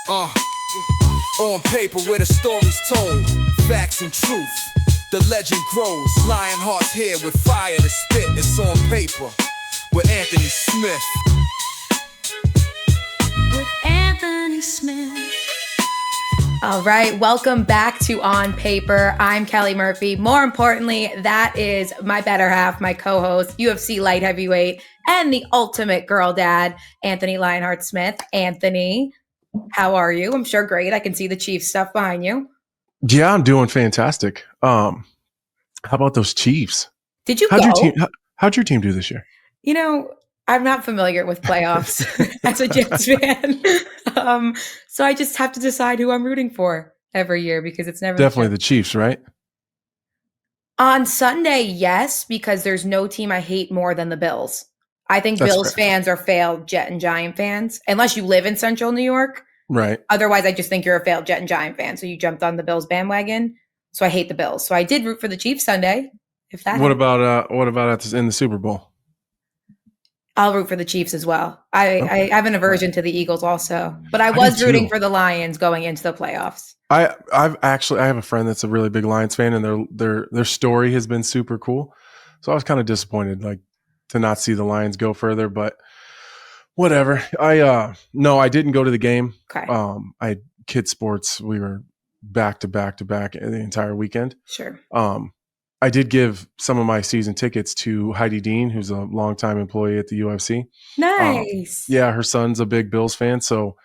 Uh, on paper where the story's told, facts and truth, the legend grows. Lionheart's here with fire to spit. It's on paper with Anthony Smith. With Anthony Smith. All right, welcome back to On Paper. I'm Kelly Murphy. More importantly, that is my better half, my co-host, UFC light heavyweight, and the ultimate girl dad, Anthony Lionheart Smith. Anthony, how are you? I'm sure great. I can see the Chiefs stuff behind you. Yeah, I'm doing fantastic. How about those Chiefs? Did you How'd go? How'd your team do this year? You know, I'm not familiar with playoffs as a Jets fan. So I just have to decide who I'm rooting for every year because it's never Definitely the Chiefs, right? On Sunday, yes, because there's no team I hate more than the Bills. I think That's Bills fair. fans are failed Jet and Giant fans, unless you live in central New York. Right. Otherwise, I just think you're a failed Jet and Giant fan. So you jumped on the Bills bandwagon. So I hate the Bills. So I did root for the Chiefs Sunday. If that What about in the Super Bowl? I'll root for the Chiefs as well. I have an aversion to the Eagles also, but I was rooting for the Lions going into the playoffs. I have a friend that's a really big Lions fan, and their story has been super cool. So I was kind of disappointed, like, to not see the Lions go further, but whatever. No, I didn't go to the game. Okay. I had kid sports. We were back to back the entire weekend. Sure. I did give some of my season tickets to Heidi Dean, who's a longtime employee at the UFC. Nice. Yeah, her son's a big Bills fan, so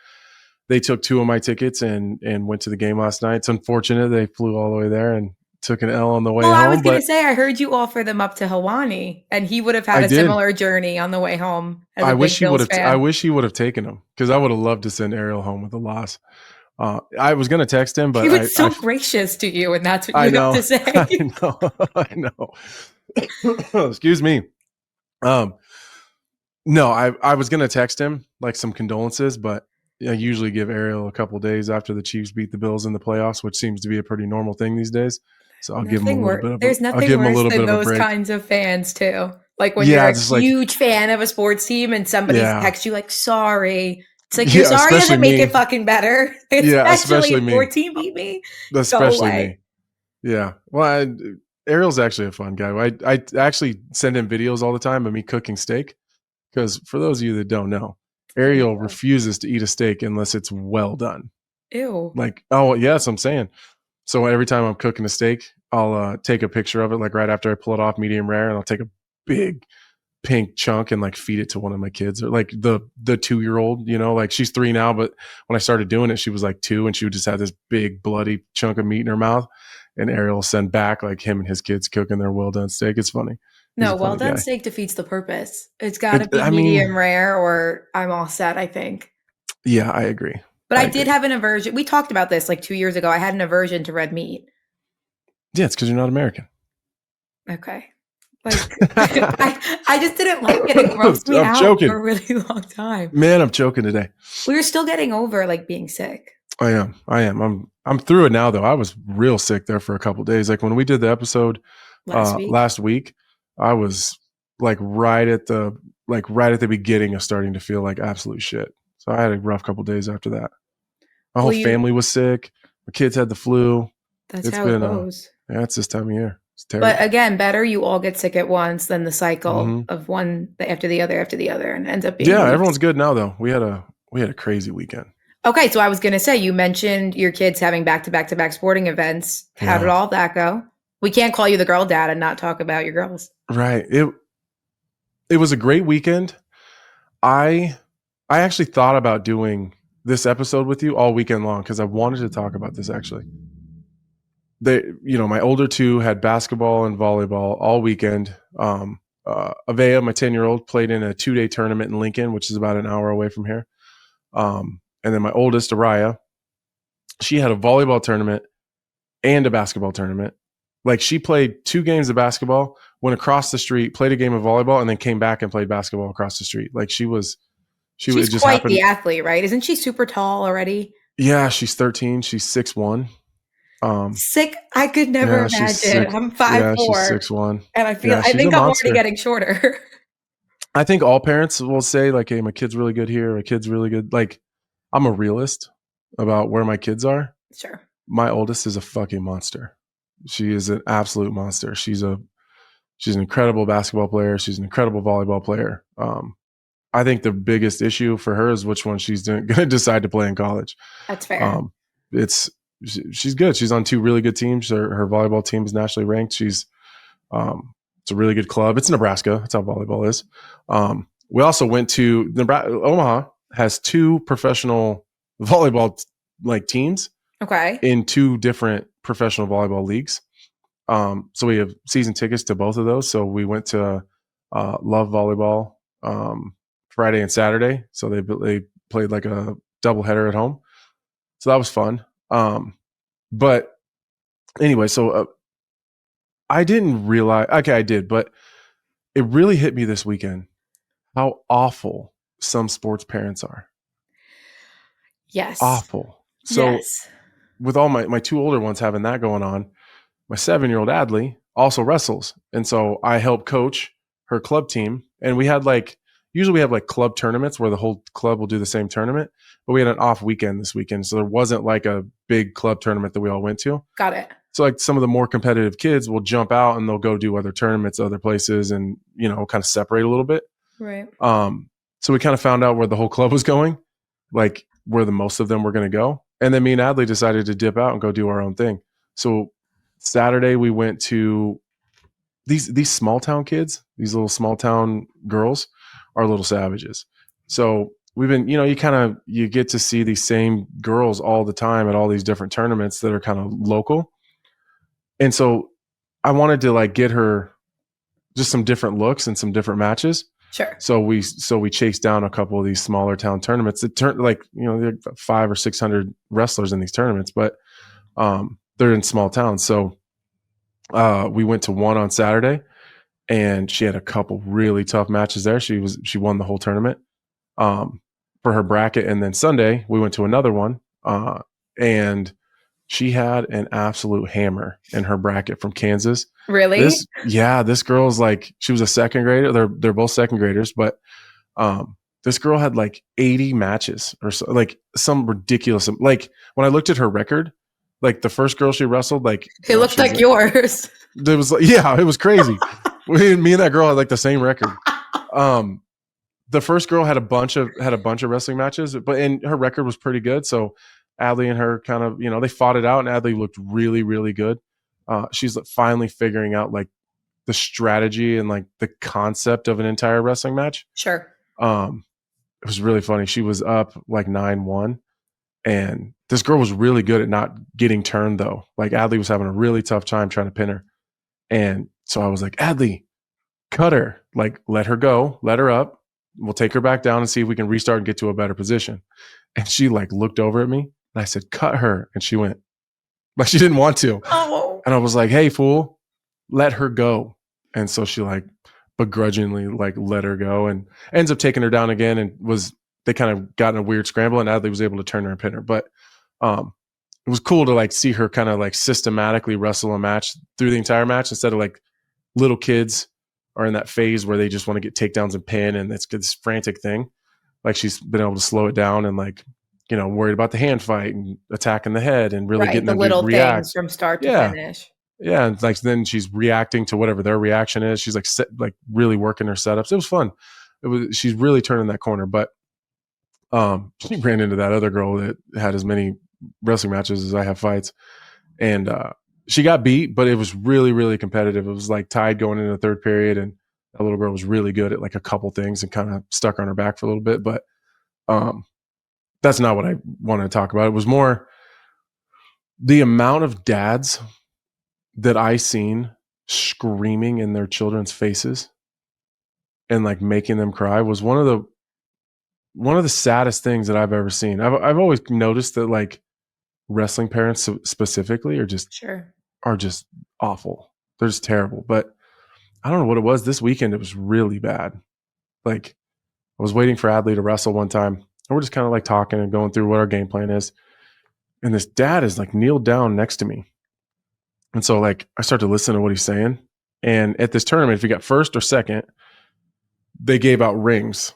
they took two of my tickets and went to the game last night. It's unfortunate they flew all the way there and took an L on the way home. I was going to say, I heard you offer them up to Hawani, and he would have had a similar journey on the way home. I wish he would have taken him, because I would have loved to send Ariel home with a loss. I was going to text him, but he was so gracious to you, and that's what you have to say. I know. Excuse me. No, I was going to text him like some condolences, but I usually give Ariel a couple days after the Chiefs beat the Bills in the playoffs, which seems to be a pretty normal thing these days. So I'll give him a little bit of There's nothing worse than those kinds of fans too. Like when you're a huge fan of a sports team and somebody texts you like, sorry. It's like, you're sorry doesn't make it fucking better. Especially if your team beat me. Especially me. Yeah. Well, Ariel's actually a fun guy. I actually send him videos all the time of me cooking steak, because for those of you that don't know, Ariel refuses to eat a steak unless it's well done. Ew. Like, oh, yes, I'm saying. So every time I'm cooking a steak, I'll take a picture of it, like right after I pull it off medium rare, and I'll take a big pink chunk and like feed it to one of my kids, or like the 2-year-old, like she's 3 now, but when I started doing it, she was like 2, and she would just have this big bloody chunk of meat in her mouth, and Ariel will send back like him and his kids cooking their well done steak. It's funny. No, well done steak defeats the purpose. It's got to be medium rare, or I'm all set, I think. Yeah, I agree. But I did have an aversion. We talked about this like 2 years ago. I had an aversion to red meat. Yeah, it's because you're not American. Okay. Like I just didn't like it. It grossed me out for a really long time. Man, I'm choking today. We were still getting over like being sick. I am. I'm through it now though. I was real sick there for a couple of days. Like when we did the episode last week, I was like right at the beginning of starting to feel like absolute shit. So I had a rough couple of days after that. My whole family was sick. My kids had the flu. That's how it goes. It's this time of year. It's terrible. But again, better you all get sick at once than the cycle of one after the other, and it ends up being everyone's good now though. We had a crazy weekend. Okay, so I was going to say, you mentioned your kids having back-to-back sporting events. How did all that go? We can't call you the girl dad and not talk about your girls. Right. It was a great weekend. I actually thought about doing this episode with you all weekend long because I wanted to talk about this actually. My older two had basketball and volleyball all weekend. Avea, my 10-year-old, played in a 2-day tournament in Lincoln, which is about an hour away from here. And then my oldest, Araya, she had a volleyball tournament and a basketball tournament. Like she played 2 games of basketball, went across the street, played a game of volleyball, and then came back and played basketball across the street. Like she's quite the athlete, right? Isn't she super tall already? Yeah, she's 13. She's 6'1". Sick. I could never imagine. I'm 5'4". Yeah, she's 6'1". And I think I'm already getting shorter. I think all parents will say like, hey, my kid's really good here. My kid's really good. Like, I'm a realist. about where my kids are. Sure. My oldest is a fucking monster. She is an absolute monster. She's an incredible basketball player. She's an incredible volleyball player. I think the biggest issue for her is which one she's going to decide to play in college. That's fair. She's good. She's on 2 really good teams. Her volleyball team is nationally ranked. It's a really good club. It's Nebraska. That's how volleyball is. We also went to Omaha has 2 professional volleyball teams. Okay. In 2 different professional volleyball leagues. So we have season tickets to both of those. So we went to Love Volleyball Friday and Saturday. So they played like a doubleheader at home. So that was fun. But anyway, so I didn't realize, okay, I did, but it really hit me this weekend how awful some sports parents are. Yes. Awful. So yes. With all my 2 older ones having that going on, my 7-year-old Adley also wrestles. And so I help coach her club team. And we had usually we have club tournaments where the whole club will do the same tournament, but we had an off weekend this weekend. So there wasn't a big club tournament that we all went to. Got it. So some of the more competitive kids will jump out and they'll go do other tournaments, other places, and, kind of separate a little bit. Right. So we kind of found out where the whole club was going, where the most of them were going to go. And then me and Adley decided to dip out and go do our own thing. So Saturday we went to these small town kids, these little small town girls are little savages. So we've been, you get to see these same girls all the time at all these different tournaments that are kind of local. And so I wanted to get her just some different looks and some different matches. Sure. So we chased down a couple of these smaller town tournaments that turn there are 500 or 600 wrestlers in these tournaments, but they're in small towns. So we went to one on Saturday, and she had a couple really tough matches there. She won the whole tournament for her bracket, and then Sunday we went to another one, and she had an absolute hammer in her bracket from Kansas. Really? This girl's she was a second grader. They're both second graders, but this girl had 80 matches or so, some ridiculous. When I looked at her record, the first girl she wrestled, it looked like yours. It was it was crazy. Me and that girl had the same record. The first girl had a bunch of wrestling matches, and her record was pretty good. So Adley and her kind of, they fought it out, and Adley looked really, really good. She's finally figuring out the strategy and the concept of an entire wrestling match. Sure. It was really funny. She was up 9-1, and this girl was really good at not getting turned though. Adley was having a really tough time trying to pin her. And so I was like, Adley, cut her, let her go, let her up. We'll take her back down and see if we can restart and get to a better position. And she looked over at me, and I said, cut her. And she went, she didn't want to. Oh. And I was like, hey, fool, let her go. And so she begrudgingly let her go, and ends up taking her down again, and they kind of got in a weird scramble, and Adley was able to turn her and pin her. But it was cool to see her kind of systematically wrestle a match through the entire match, instead of little kids are in that phase where they just want to get takedowns and pin, and it's this frantic thing. She's been able to slow it down and worried about the hand fight and attacking the head and really getting the them little to react things from start to finish. Yeah, and then she's reacting to whatever their reaction is. She's really working her setups. It was fun. She's really turning that corner. But she ran into that other girl that had as many wrestling matches as I have fights, and she got beat. But it was really, really competitive. It was tied going into the third period, and that little girl was really good at a couple things and kind of stuck on her back for a little bit. But that's not what I wanted to talk about. It was more the amount of dads that I seen screaming in their children's faces and making them cry was one of the saddest things that I've ever seen. I've always noticed that wrestling parents specifically are just awful. They're just terrible. But I don't know what it was. This weekend it was really bad. I was waiting for Adley to wrestle one time, and we're just kind of talking and going through what our game plan is. And this dad is kneeled down next to me. And so I start to listen to what he's saying. And at this tournament, if you got first or second, they gave out rings.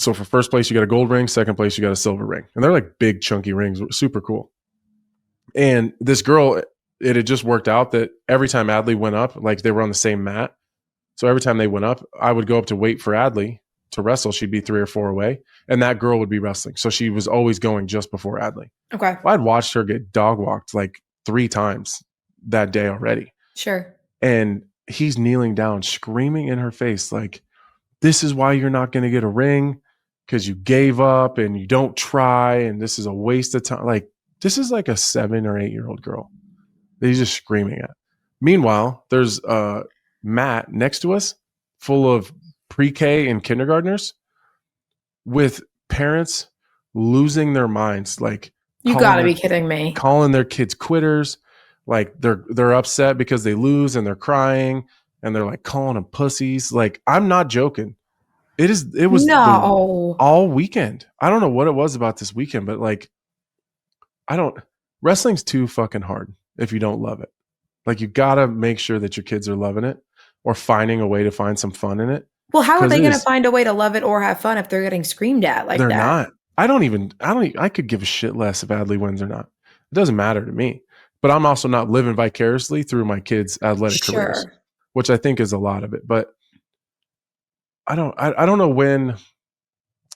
So for first place, you got a gold ring. Second place, you got a silver ring. And they're like big, chunky rings. Super cool. And this girl, it had just worked out that every time Adley went up, like they were on the same mat. So every time they went up, I would go up to wait for Adley to wrestle. She'd be 3 or 4 away. And that girl would be wrestling. So she was always going just before Adley. Okay. Well, I'd watched her get dog walked like 3 times that day already. Sure. And he's kneeling down, screaming in her face, like, this is why you're not going to get a ring, because you gave up and you don't try. And this is a waste of time. Like, this is like a 7 or 8-year-old girl that he's just screaming at. Meanwhile, there's a mat next to us full of pre-K and kindergartners with parents losing their minds. Like, you gotta be kidding me. Calling their kids quitters. Like they're upset because they lose and they're crying and they're like calling them pussies. Like, I'm not joking. It was all weekend. I don't know what it was about this weekend, but like, wrestling's too fucking hard if you don't love it. Like, you gotta make sure that your kids are loving it or finding a way to find some fun in it. Well, how are they going to find a way to love it or have fun if they're getting screamed at like that? They're not. I could give a shit less if Adley wins or not. It doesn't matter to me. But I'm also not living vicariously through my kids' athletic careers, which I think is a lot of it. But I don't know when,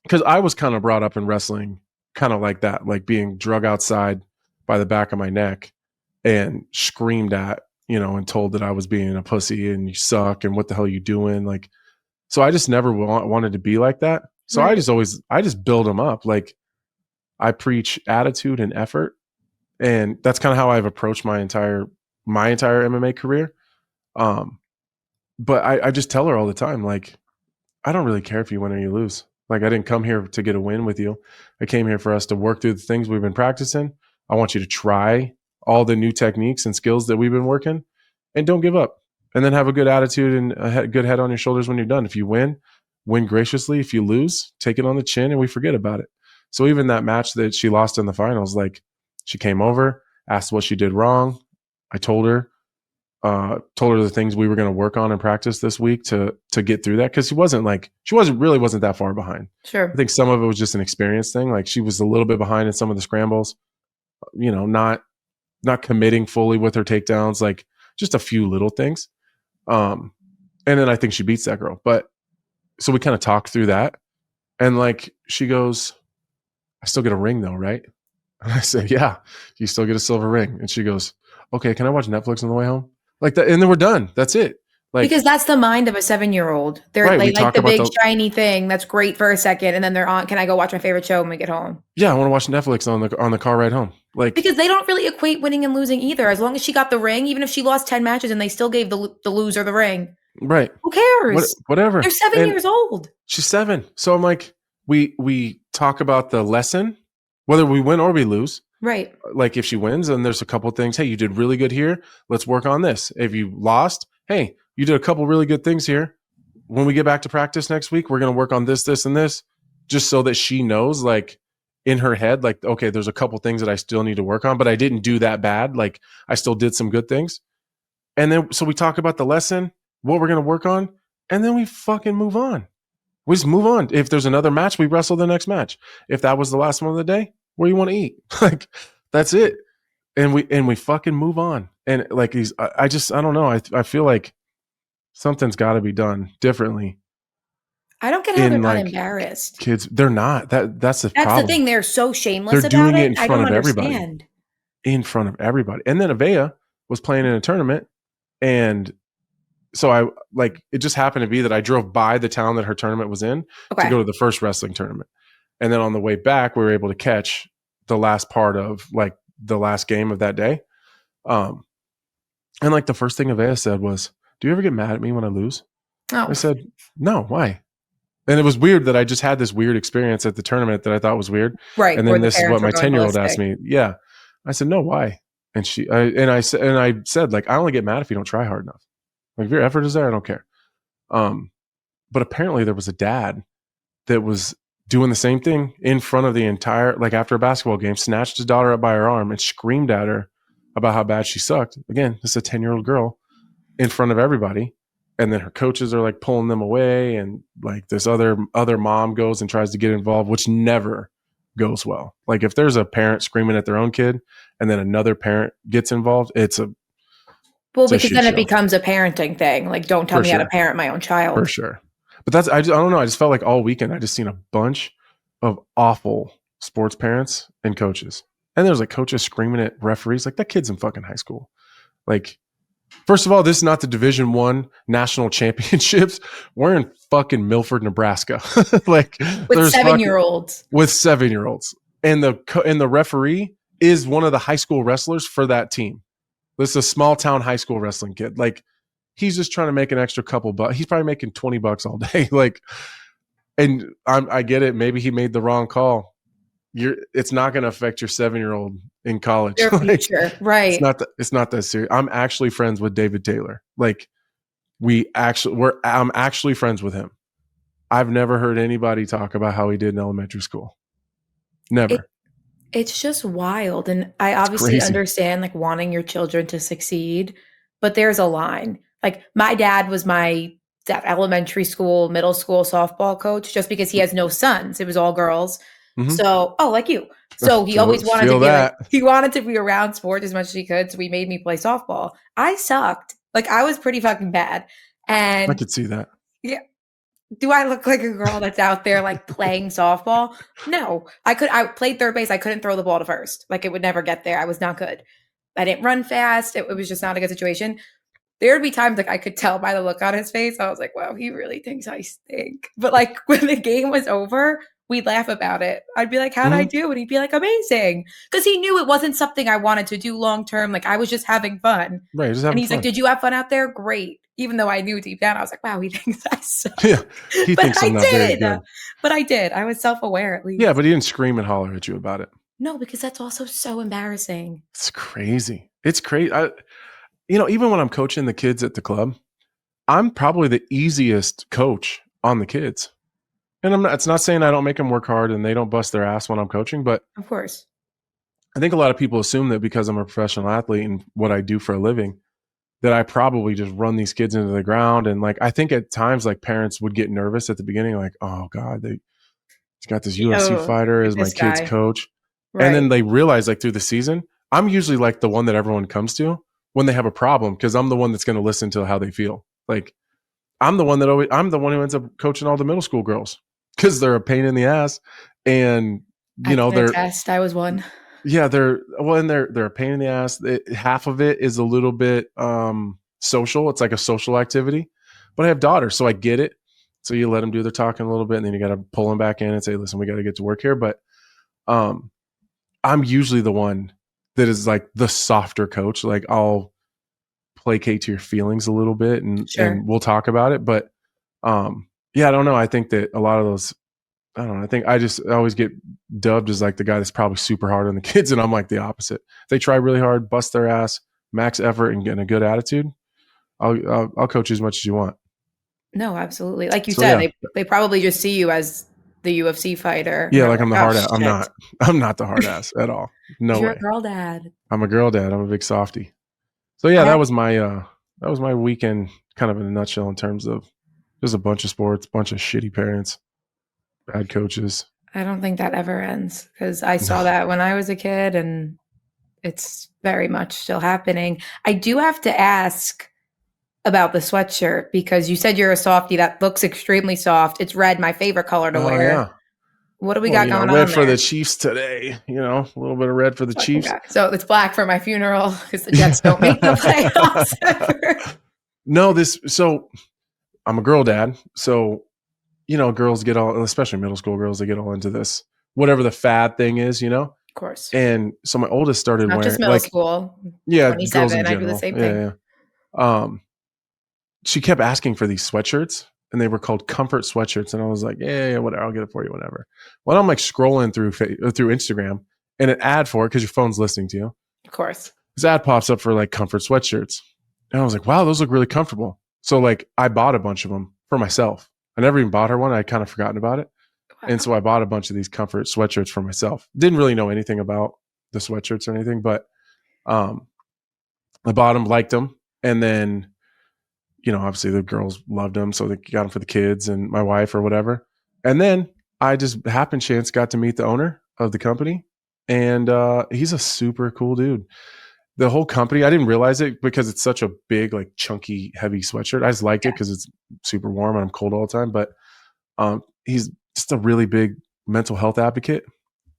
because I was kind of brought up in wrestling kind of like that, like being drug outside by the back of my neck and screamed at, and told that I was being a pussy and you suck and what the hell are you doing? Like, so I just never wanted to be like that. So right. I just build them up. Like, I preach attitude and effort. And that's kind of how I've approached my entire MMA career. But I just tell her all the time, like, I don't really care if you win or you lose. Like, I didn't come here to get a win with you. I came here for us to work through the things we've been practicing. I want you to try all the new techniques and skills that we've been working, and don't give up. And then have a good attitude and a good head on your shoulders when you're done. If you win graciously. If you lose, take it on the chin and we forget about it. So even that match that she lost in the finals, like, she came over, asked what she did wrong. I told her the things we were going to work on in practice this week to get through that. Cause she wasn't that far behind. Sure. I think some of it was just an experience thing. Like, she was a little bit behind in some of the scrambles, not committing fully with her takedowns, like just a few little things. And then I think she beats that girl. But so we kind of talked through that. And like, she goes, I still get a ring though, right? And I said, yeah, you still get a silver ring. And she goes, okay, can I watch Netflix on the way home? Like that. And then we're done. That's it. Like, because that's the mind of a 7-year-old. They're right, like the big shiny thing that's great for a second. And then they're on, can I go watch my favorite show when we get home? Yeah. I want to watch Netflix on the car ride home. Like, because they don't really equate winning and losing either. As long as she got the ring, even if she lost 10 matches and they still gave the loser the ring. Right. Who cares? Whatever. They're 7 years old. She's 7. So I'm like, we talk about the lesson, whether we win or we lose. Right. Like, if she wins, and there's a couple of things, hey, you did really good here. Let's work on this. If you lost, hey, you did a couple really good things here. When we get back to practice next week, we're going to work on this, this, and this, just so that she knows, like, in her head, like, okay, there's a couple things that I still need to work on, but I didn't do that bad. Like, I still did some good things. And then, so we talk about the lesson, what we're going to work on, and then we fucking move on. We just move on. If there's another match, we wrestle the next match. If that was the last one of the day, where you want to eat? Like, that's it. And we fucking move on. And like, I don't know. I feel like something's got to be done differently. I don't get how they're not embarrassed. Kids, they're not. That's the problem. That's the thing. They're so shameless they're about doing it in I front don't of understand. Everybody. In front of everybody. And then Avea was playing in a tournament, and so it just happened to be that I drove by the town that her tournament was in to go to the first wrestling tournament. And then on the way back, we were able to catch the last part of like the last game of that day. And like the first thing Avea said was, do you ever get mad at me when I lose? Oh. I said, no, why? And it was weird that I just had this weird experience at the tournament that I thought was weird. Right. And then this is what my 10-year-old asked me. Yeah. I said, no, why? And I said, like, I only get mad if you don't try hard enough. Like, if your effort is there, I don't care. But apparently there was a dad that was doing the same thing in front of the entire, like, after a basketball game, snatched his daughter up by her arm and screamed at her about how bad she sucked. Again, this is a 10-year-old girl in front of everybody. and then her coaches are like pulling them away, and like this other mom goes and tries to get involved, which never goes well. Like if there's a parent screaming at their own kid and then another parent gets involved, it's because then show. it becomes a parenting thing. Like, don't tell me how to parent my own child. For sure. But I don't know. I just felt like all weekend I just seen a bunch of awful sports parents and coaches. And there's like coaches screaming at referees. Like, that kid's in fucking high school. Like, first of all, this is not the Division I national championships. We're in fucking Milford, Nebraska. Like, with 7-year-olds. With 7-year-olds. And the referee is one of the high school wrestlers for that team. This is a small town high school wrestling kid. Like, he's just trying to make an extra couple bucks. He's probably making $20 all day. Like, and I get it. Maybe he made the wrong call. It's not going to affect your 7-year-old in college. Their future, right? It's not that serious. I'm actually friends with David Taylor. Like, I'm actually friends with him. I've never heard anybody talk about how he did in elementary school. Never. It's just wild. And I obviously understand like wanting your children to succeed, but there's a line. Like, my dad was my elementary school, middle school softball coach just because he has no sons. It was all girls. Mm-hmm. So, like you. So he always wanted to be he wanted to be around sports as much as he could. So he made me play softball. I sucked. Like, I was pretty fucking bad. And I could see that. Yeah. Do I look like a girl that's out there like playing softball? No. I played third base. I couldn't throw the ball to first. Like, it would never get there. I was not good. I didn't run fast. It was just not a good situation. There would be times like I could tell by the look on his face. I was like, wow, he really thinks I stink. But like, when the game was over, we'd laugh about it. I'd be like, how'd I do? And he'd be like, amazing. Because he knew it wasn't something I wanted to do long term. Like, I was just having fun. Right. And he's like, did you have fun out there? Great. Even though I knew deep down, I was like, wow, he thinks I suck. Yeah. He thinks I'm not very good. But I did. I was self-aware at least. Yeah, but he didn't scream and holler at you about it. No, because that's also so embarrassing. It's crazy. It's crazy. Even when I'm coaching the kids at the club, I'm probably the easiest coach on the kids. And it's not saying I don't make them work hard and they don't bust their ass when I'm coaching, but of course, I think a lot of people assume that because I'm a professional athlete and what I do for a living, that I probably just run these kids into the ground. And like, I think at times like parents would get nervous at the beginning, like, oh God, he's got this UFC fighter as my kid's coach. Right. And then they realize like through the season, I'm usually like the one that everyone comes to when they have a problem, because I'm the one that's going to listen to how they feel. Like, I'm the one who ends up coaching all the middle school girls because they're a pain in the ass. And I was one. Yeah, they're a pain in the ass. Half of it is a little bit social. It's like a social activity. But I have daughters, so I get it. So you let them do their talking a little bit, and then you got to pull them back in and say, listen, we got to get to work here. But I'm usually the one that is like the softer coach. Like, I'll placate to your feelings a little bit and we'll talk about it. But I don't know. I think that a lot of those, I don't know. I think I always get dubbed as like the guy that's probably super hard on the kids. And I'm like the opposite. If they try really hard, bust their ass, max effort, and get a good attitude, I'll coach you as much as you want. No, absolutely. Like you said, they probably just see you as the UFC fighter. Yeah, like I'm the hard ass. I'm not the hard ass at all. No You're way. a girl dad. I'm a girl dad. I'm a big softie. So yeah, that was my weekend kind of in a nutshell in terms of just a bunch of sports, bunch of shitty parents, bad coaches. I don't think that ever ends, because I saw that when I was a kid and it's very much still happening. I do have to ask about the sweatshirt, because you said you're a softie. That looks extremely soft. It's red, my favorite color to wear. Yeah. What do we got going on red there? For the Chiefs today, a little bit of red for the Chiefs. So it's black for my funeral because the Jets don't make the playoffs ever. No, so I'm a girl dad. So, girls get all, especially middle school girls, they get all into this, whatever the fad thing is, Of course. And so my oldest started wearing. Not just middle school. Yeah. 27, I do the same thing. Yeah. She kept asking for these sweatshirts, and they were called comfort sweatshirts. And I was like, yeah, whatever. I'll get it for you whenever. Well, I'm like scrolling through Instagram, and an ad for it, because your phone's listening to you. Of course. This ad pops up for like comfort sweatshirts. And I was like, wow, those look really comfortable. So like I bought a bunch of them for myself. I never even bought her one. I'd kind of forgotten about it. Wow. And so I bought a bunch of these comfort sweatshirts for myself. Didn't really know anything about the sweatshirts or anything, but I bought them, liked them. And then, obviously the girls loved him, so they got him for the kids and my wife or whatever. And then I just happen chance got to meet the owner of the company, and he's a super cool dude. The whole company, I didn't realize it because it's such a big, like chunky, heavy sweatshirt. I just liked it because it's super warm and I'm cold all the time. But he's just a really big mental health advocate.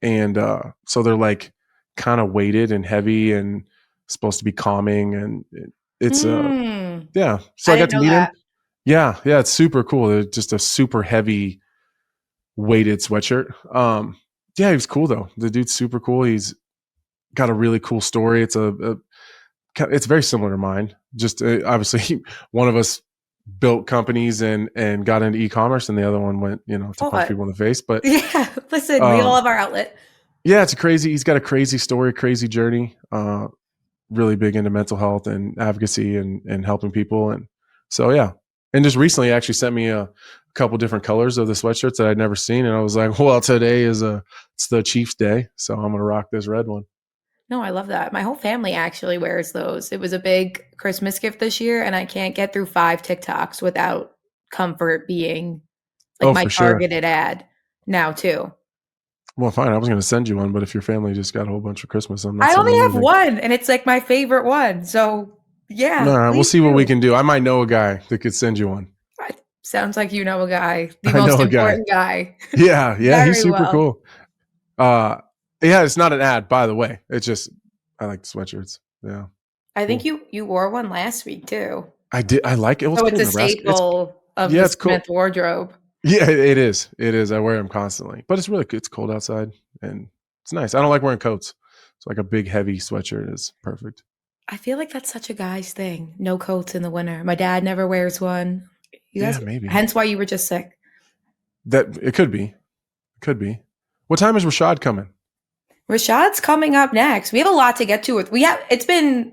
And so they're like kind of weighted and heavy and supposed to be calming. And it's, yeah. So I got to meet him. Yeah. Yeah. It's super cool. It's just a super heavy weighted sweatshirt. Yeah, he was cool though. The dude's super cool. He's got a really cool story. It's it's very similar to mine. Just obviously one of us built companies and got into e-commerce, and the other one went, to punch people in the face. But yeah, listen, we all have our outlet. Yeah, he's got a crazy story, crazy journey. Really big into mental health and advocacy and helping people. And so, yeah. And just recently actually sent me a couple different colors of the sweatshirts that I'd never seen. And I was like, well, today it's the Chiefs Day. So I'm going to rock this red one. No, I love that. My whole family actually wears those. It was a big Christmas gift this year, and I can't get through 5 TikToks without comfort being like my targeted ad now too. Well, fine. I was going to send you one, but if your family just got a whole bunch of Christmas, I only have one, and it's like my favorite one. So yeah. All right, we'll see what we can do. I might know a guy that could send you one. Sounds like you know a guy, the most important guy. Yeah, he's super cool. Yeah, it's not an ad, by the way. It's just I like the sweatshirts. Yeah, I think you wore one last week too. I did. I like it. So it's a staple of the Smith wardrobe. Yeah, it is. It is. I wear them constantly, but it's really good. It's cold outside and it's nice. I don't like wearing coats, so like a big heavy sweatshirt is perfect. I feel like that's such a guy's thing. No coats in the winter. My dad never wears one. You guys, maybe. Hence why you were just sick. That it could be. It could be. What time is Rashad coming? Rashad's coming up next. We have a lot to get to. It's been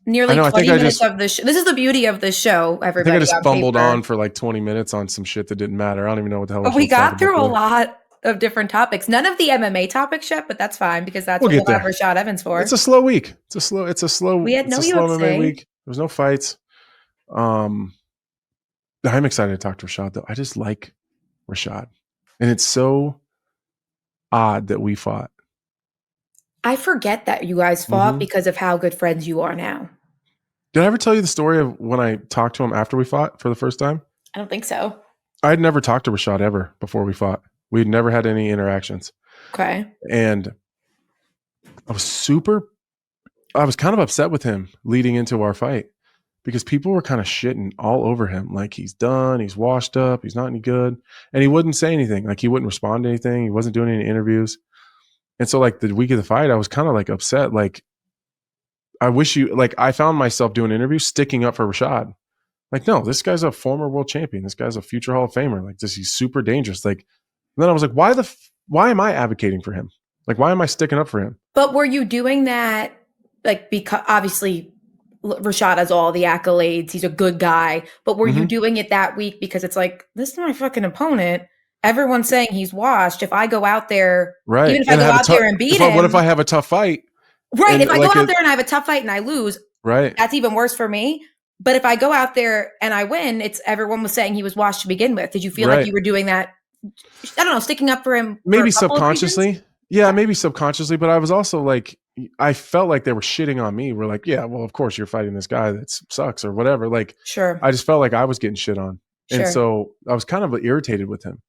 nearly 20 minutes of the show. This is the beauty of the show, everybody. I think I just fumbled on for like 20 minutes on some shit that didn't matter. I don't even know what the hell. But we got through a lot of different topics. None of the MMA topics yet, but that's fine because that's what we'll have Rashad Evans for. It's a slow week. It's a slow. We had no UFC week. There was no fights. I'm excited to talk to Rashad though. I just like Rashad, and it's so odd that we fought. I forget that you guys fought because of how good friends you are now. Did I ever tell you the story of when I talked to him after we fought for the first time? I don't think so. I had never talked to Rashad ever before we fought. We had never had any interactions. Okay. And I was kind of upset with him leading into our fight because people were kind of shitting all over him. Like he's done, he's washed up, he's not any good. And he wouldn't say anything. Like he wouldn't respond to anything. He wasn't doing any interviews. And so like the week of the fight, I was kind of like upset. Like, I found myself doing interviews, sticking up for Rashad. Like, no, this guy's a former world champion. This guy's a future Hall of Famer. Like he's super dangerous. Like, and then I was like, why am I advocating for him? Like, why am I sticking up for him? But were you doing that? Like, because obviously Rashad has all the accolades. He's a good guy. But were you doing it that week because it's like, this is my fucking opponent. Everyone's saying he's washed. If I go out there, right. Even if I go out there and beat him. What if I have a tough fight? Right. If I go out there and I have a tough fight and I lose, right, that's even worse for me. But if I go out there and I win, everyone was saying he was washed to begin with. Did you feel like you were doing that? I don't know, sticking up for him. Maybe subconsciously. Yeah, maybe subconsciously. But I was also like, I felt like they were shitting on me. We're like, yeah, well, of course you're fighting this guy that sucks or whatever. Like, sure. I just felt like I was getting shit on. And so I was kind of irritated with him.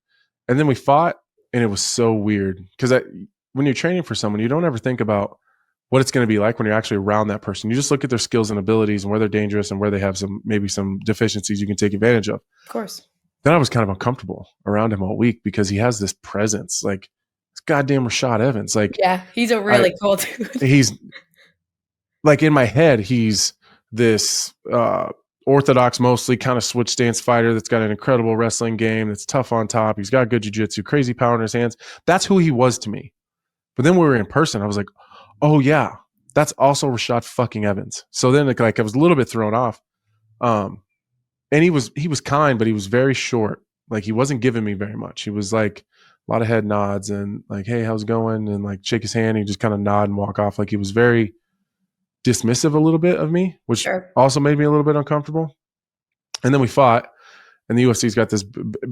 And then we fought, and it was so weird because when you're training for someone, you don't ever think about what it's going to be like when you're actually around that person. You just look at their skills and abilities and where they're dangerous and where they have maybe some deficiencies you can take advantage of. Of course. Then I was kind of uncomfortable around him all week because he has this presence, like it's goddamn Rashad Evans. Like, yeah, he's a really cool dude. He's like in my head, he's this orthodox, mostly kind of switch stance fighter that's got an incredible wrestling game, that's tough on top. He's got good jiu-jitsu, crazy power in his hands. That's who he was to me. But then when we were in person, I was like, oh yeah, that's also Rashad fucking Evans. So then like I was a little bit thrown off. And he was kind, but he was very short. Like he wasn't giving me very much. He was like a lot of head nods and like, hey, how's it going? And like shake his hand. He just kind of nod and walk off. Like he was very dismissive a little bit of me, which also made me a little bit uncomfortable. And then we fought, and the UFC's got this,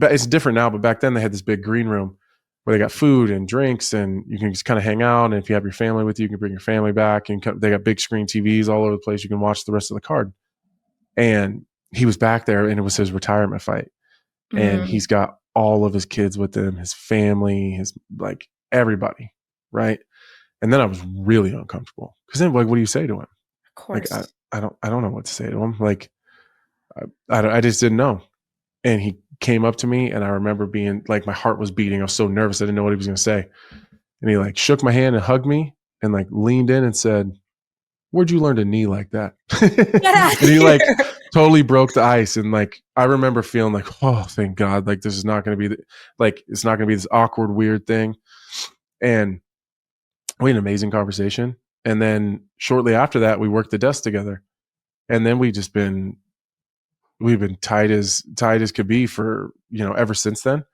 it's different now, but back then they had this big green room where they got food and drinks, and you can just kind of hang out. And if you have your family with you, you can bring your family back, and they got big screen TVs all over the place. You can watch the rest of the card. And he was back there, and it was his retirement fight. And he's got all of his kids with him, his family, his like everybody, right? And then I was really uncomfortable because then, like, what do you say to him? Of course, like, I don't know what to say to him. Like, I just didn't know. And he came up to me, and I remember being like, my heart was beating. I was so nervous. I didn't know what he was going to say. And he like shook my hand and hugged me, and like leaned in and said, "Where'd you learn to knee like that?" And he like totally broke the ice. And like, I remember feeling like, oh, thank God. Like, this is not going to be it's not going to be this awkward, weird thing. And we had an amazing conversation. And then shortly after that, we worked the desk together. And then we've been tight as could be for, ever since then.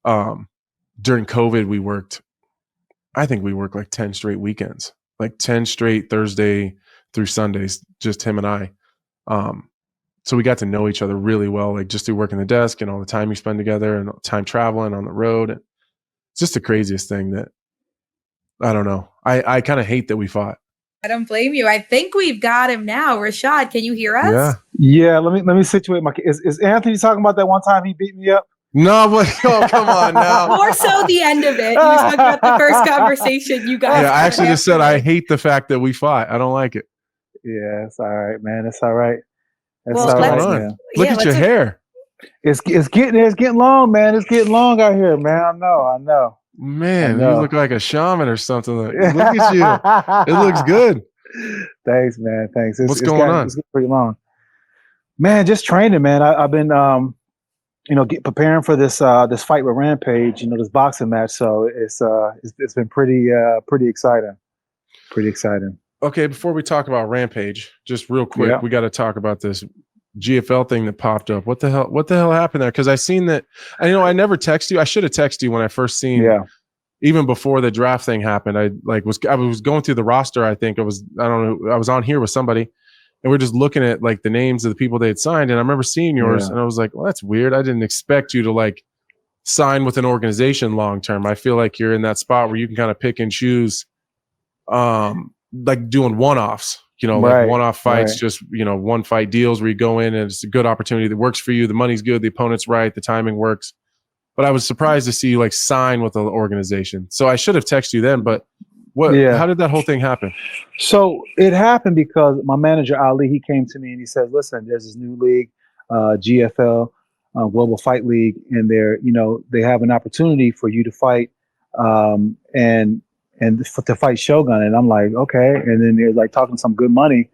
During COVID, I think we worked like 10 straight weekends, like 10 straight Thursday through Sundays, just him and I. So we got to know each other really well, like just through working the desk and all the time we spend together and time traveling on the road. And it's just the craziest thing that, I don't know. I kind of hate that we fought. I don't blame you. I think we've got him now. Rashad, can you hear us? Yeah. Let me situate my. Is Anthony talking about that one time he beat me up? No, but come on now. More so the end of it. He was talking about the first conversation you guys. Yeah, I actually just said I hate the fact that we fought. I don't like it. Yeah, it's all right, man. It's all right. What's going on? Man. Look at your hair. It's getting long, man. It's getting long out here, man. I know. Man, you look like a shaman or something. Look at you. It looks good. Thanks, man. Thanks. What's going on? It's getting pretty long. Man, just training, man. I've been preparing for this fight with Rampage, this boxing match. So it's been pretty exciting. Pretty exciting. Okay, before we talk about Rampage, just real quick, we got to talk about this GFL thing that popped up. What the hell happened there? Because I seen that. I never text you. I should have texted you when I first seen. Yeah. Even before the draft thing happened, I was going through the roster. I think I was on here with somebody, and we're just looking at like the names of the people they had signed, and I remember seeing yours, and I was like, well, that's weird. I didn't expect you to like sign with an organization long term. I feel like you're in that spot where you can kind of pick and choose, like doing one-offs. Like one-off fights, just, one fight deals where you go in and it's a good opportunity that works for you. The money's good. The opponent's right. The timing works. But I was surprised to see you like sign with an organization. So I should have texted you then, but how did that whole thing happen? So it happened because my manager, Ali, he came to me and he said, listen, there's this new league, GFL, Global Fight League, and they have an opportunity for you to fight, to fight Shogun. And I'm like, okay. And then they're like talking some good money.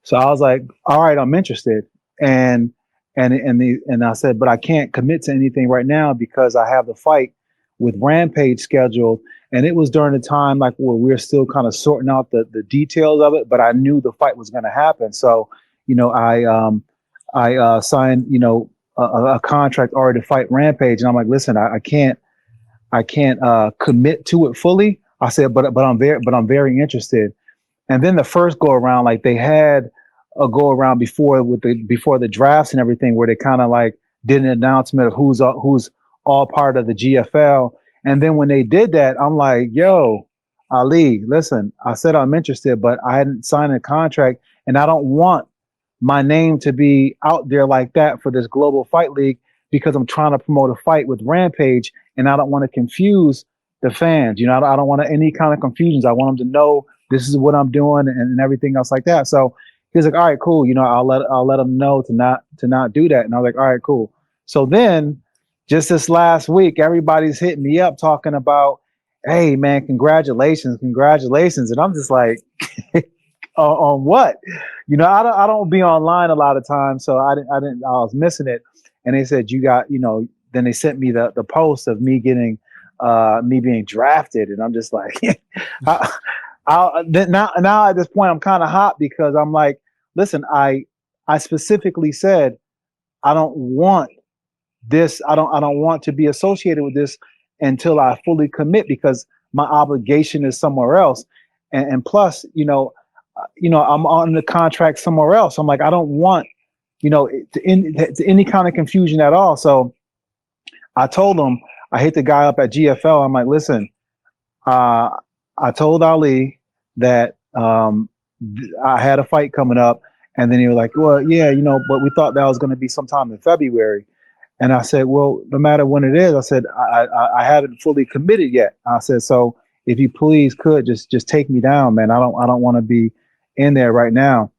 So I was like, all right, I'm interested. And I said, but I can't commit to anything right now because I have the fight with Rampage scheduled. And it was during the time like where we were still kind of sorting out the details of it, but I knew the fight was going to happen. So, I signed, a contract already to fight Rampage. And I'm like, listen, I can't commit to it fully. I said, but I'm very interested. And then the first go around, like they had a go around before the drafts and everything, where they kind of like did an announcement of who's all part of the GFL. And then when they did that, I'm like, yo, Ali, listen, I said I'm interested, but I hadn't signed a contract, and I don't want my name to be out there like that for this Global Fight League because I'm trying to promote a fight with Rampage, and I don't want to confuse the fans. I don't want any kind of confusions. I want them to know this is what I'm doing and everything else like that. So he was like, all right, cool. I'll let them know to not do that. And I was like, all right, cool. So then just this last week, everybody's hitting me up talking about, hey man, congratulations. And I'm just like, on what? I don't be online a lot of times. So I was missing it. And they said, you got, then they sent me the post of me getting, me being drafted. And I'm just like, now at this point, I'm kind of hot because I'm like, listen, I specifically said, I don't want this. I don't want to be associated with this until I fully commit because my obligation is somewhere else. And plus, I'm on the contract somewhere else. I'm like, I don't want to any kind of confusion at all. So I told him, I hit the guy up at GFL. I'm like, listen, I told Ali that I had a fight coming up, and then he was like, well, yeah, but we thought that was going to be sometime in February. And I said, well, no matter when it is, I said, I haven't fully committed yet. I said, so if you please could just take me down, man. I don't want to be in there right now.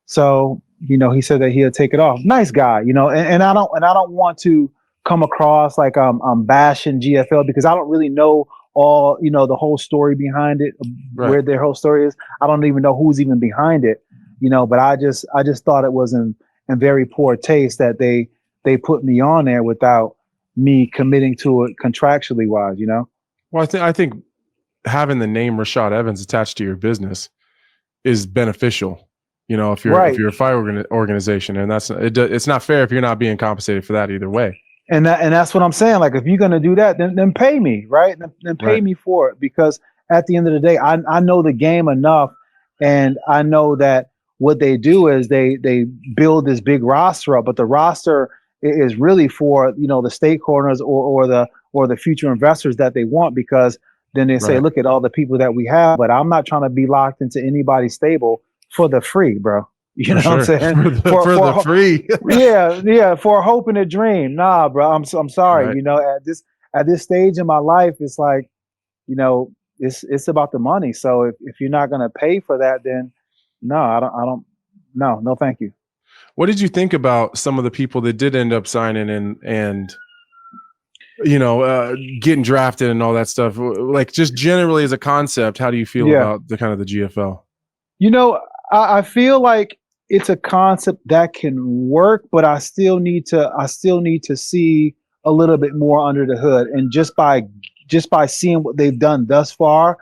So, he said that he'll take it off. Nice guy, and I don't want to come across like I'm bashing GFL, because I don't really know all, the whole story behind it, Right. where their whole story is. I don't even know who's even behind it, but I just thought it was in very poor taste that they put me on there without me committing to it contractually wise, Well, I think having the name Rashad Evans attached to your business is beneficial. If you're Right. if you're a fight organization, and it's not fair if you're not being compensated for that either way. And that's what I'm saying. Like, if you're gonna do that, then pay me, right? Then pay Right. me for it, because at the end of the day, I know the game enough, and I know that what they do is they build this big roster up, but the roster is really for the stakeholders or the future investors that they want, because then they say, Right. look at all the people that we have, but I'm not trying to be locked into anybody's stable for the free, bro. You know what I'm saying? For the free. yeah, for a hope and a dream. Nah, bro. I'm sorry. Right. At this stage in my life, it's like, it's about the money. So if you're not gonna pay for that, then no, no, thank you. What did you think about some of the people that did end up signing and getting drafted and all that stuff? Like, just generally as a concept, how do you feel about the kind of the GFL? I feel like it's a concept that can work, but I still need to see a little bit more under the hood. And just by seeing what they've done thus far,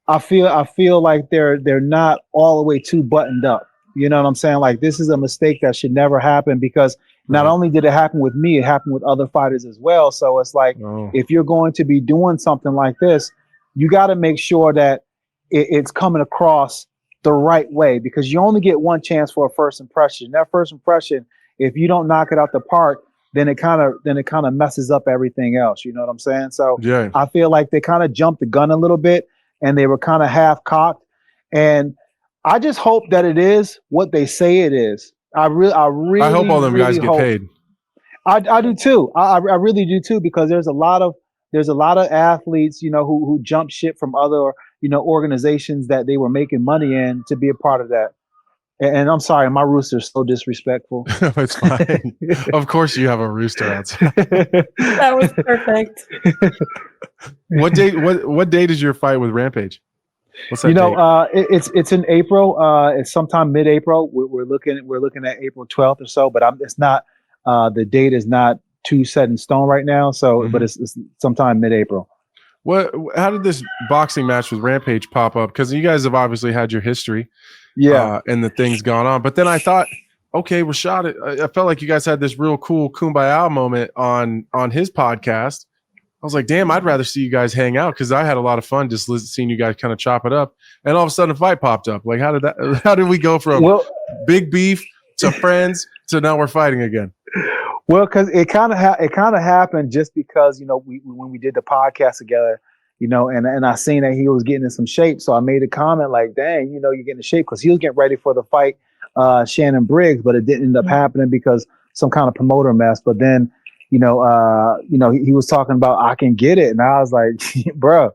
I feel like they're not all the way too buttoned up. You know what I'm saying? Like, this is a mistake that should never happen, because not Right. only did it happen with me, it happened with other fighters as well. So it's like, if you're going to be doing something like this, you got to make sure that it's coming across the right way, because you only get one chance for a first impression. That first impression, if you don't knock it out the park, then it kind of messes up everything else. You know what I'm saying? So Yeah. I feel like they kind of jumped the gun a little bit, and they were kind of half cocked. And I just hope that it is what they say it is. I really I hope all them really guys get hope. paid. I do too. I really do too, because there's a lot of athletes, who jump ship from other, organizations that they were making money in to be a part of that. And I'm sorry, my rooster's so disrespectful. It's fine. Of course you have a rooster outside. That was perfect. What date is your fight with Rampage? What's that date? It's in April. It's sometime mid-April. We're looking at April 12th or so, but it's not. The date is not too set in stone right now. So, but it's sometime mid-April. How did this boxing match with Rampage pop up? Because you guys have obviously had your history, and the things gone on. But then I thought, okay, Rashad, I felt like you guys had this real cool kumbaya moment on his podcast. I was like, damn, I'd rather see you guys hang out, because I had a lot of fun just seeing you guys kind of chop it up. And all of a sudden, a fight popped up. Like, how did we go from big beef to friends to now we're fighting again? Well, because it kind of happened just because when we did the podcast together, and I seen that he was getting in some shape, so I made a comment like, "Dang, you're getting in shape," because he was getting ready for the fight, Shannon Briggs, but it didn't end up happening because some kind of promoter mess. But then, he was talking about I can get it, and I was like, bro,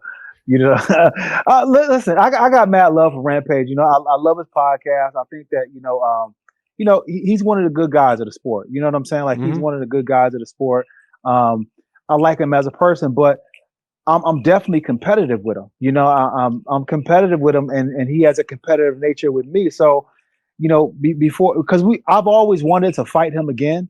listen, I got mad love for Rampage. I love his podcast. I think that he's one of the good guys of the sport. You know what I'm saying? Like, he's one of the good guys of the sport. I like him as a person, but I'm definitely competitive with him. I'm competitive with him, and he has a competitive nature with me. So, before, because I've always wanted to fight him again,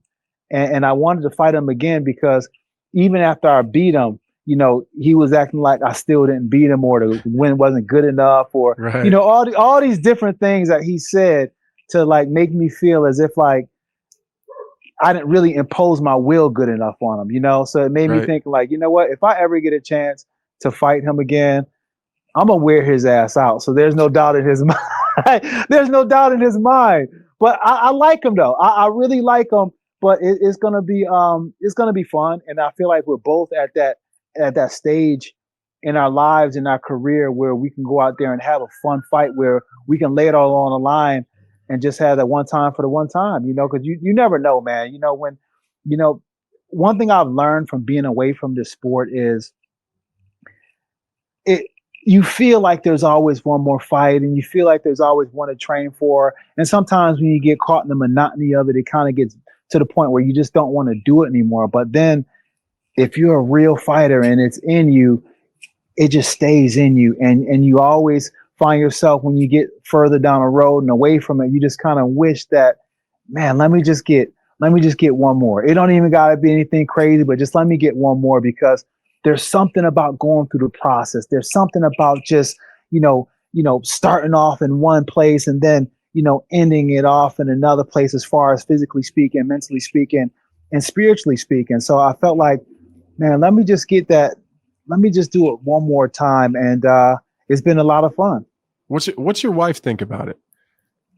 and I wanted to fight him again because even after I beat him, he was acting like I still didn't beat him, or the win wasn't good enough, or Right. all these different things that he said to like make me feel as if like I didn't really impose my will good enough on him, so it made me think like, you know what, if I ever get a chance to fight him again, I'm gonna wear his ass out. So there's no doubt in his mind. There's no doubt in his mind. but I like him though. I really like him. But it's gonna be fun, and I feel like we're both at that stage in our lives, in our career, where we can go out there and have a fun fight, where we can lay it all on the line and just have that one time for the one time, because you never know, man. When one thing I've learned from being away from this sport is you feel like there's always one more fight, and you feel like there's always one to train for. And sometimes when you get caught in the monotony of it, it kind of gets to the point where you just don't want to do it anymore. But then if you're a real fighter and it's in you, it just stays in you. And you always find yourself, when you get further down the road and away from it, you just kind of wish that, man, let me just get one more. It don't even got to be anything crazy, but just let me get one more, because there's something about going through the process. There's something about just, starting off in one place and then, ending it off in another place, as far as physically speaking, mentally speaking, and spiritually speaking. So I felt like, man, let me just get that. Let me just do it one more time. And it's been a lot of fun. What's your wife think about it?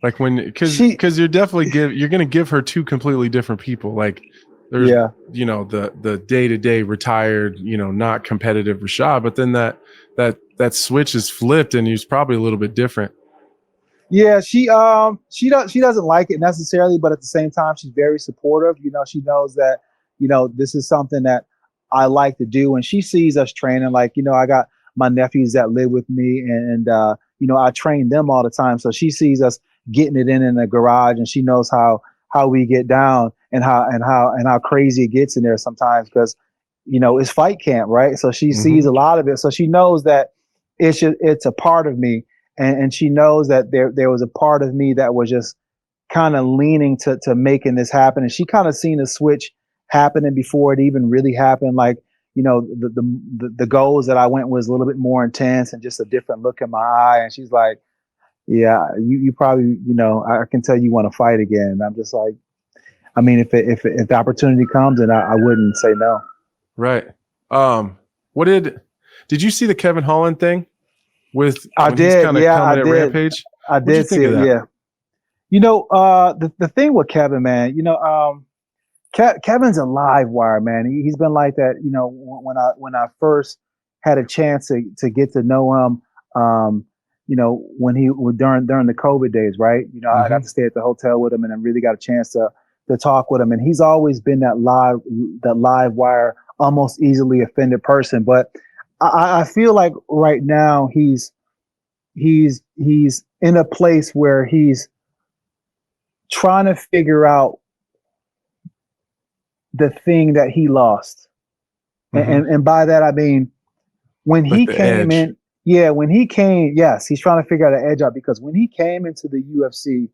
Like because you're definitely you're going to give her two completely different people. Like there's, the day-to-day retired, not competitive Rashad, but then that switch is flipped and he's probably a little bit different. Yeah, she doesn't like it necessarily, but at the same time, she's very supportive. She knows that, this is something that I like to do, and she sees us training. Like, I got my nephews that live with me, and I train them all the time. So she sees us getting it in the garage, and she knows how we get down and how crazy it gets in there sometimes, because it's fight camp, right? So she sees a lot of it, so she knows that it's a part of me. And she knows that there was a part of me that was just kind of leaning to making this happen. And she kind of seen the switch happening before it even really happened. Like, the goals that I went was a little bit more intense and just a different look in my eye. And she's like, yeah, you probably, I can tell you want to fight again. And I'm just like, I mean, if the opportunity comes, and I wouldn't say no. Right. What did you see the Kevin Holland thing? I did. Yeah, I did. Rampage? I did see it. Yeah. The thing with Kevin, man, Kevin's a live wire, man. He's been like that. When I first had a chance to get to know him, when he was during the COVID days, right? I got to stay at the hotel with him, and I really got a chance to talk with him. And he's always been that live wire, almost easily offended person. But I feel like right now he's in a place where he's trying to figure out the thing that he lost. And by that I mean, when he came in, yes, he's trying to figure out an edge out, because when he came into the UFC,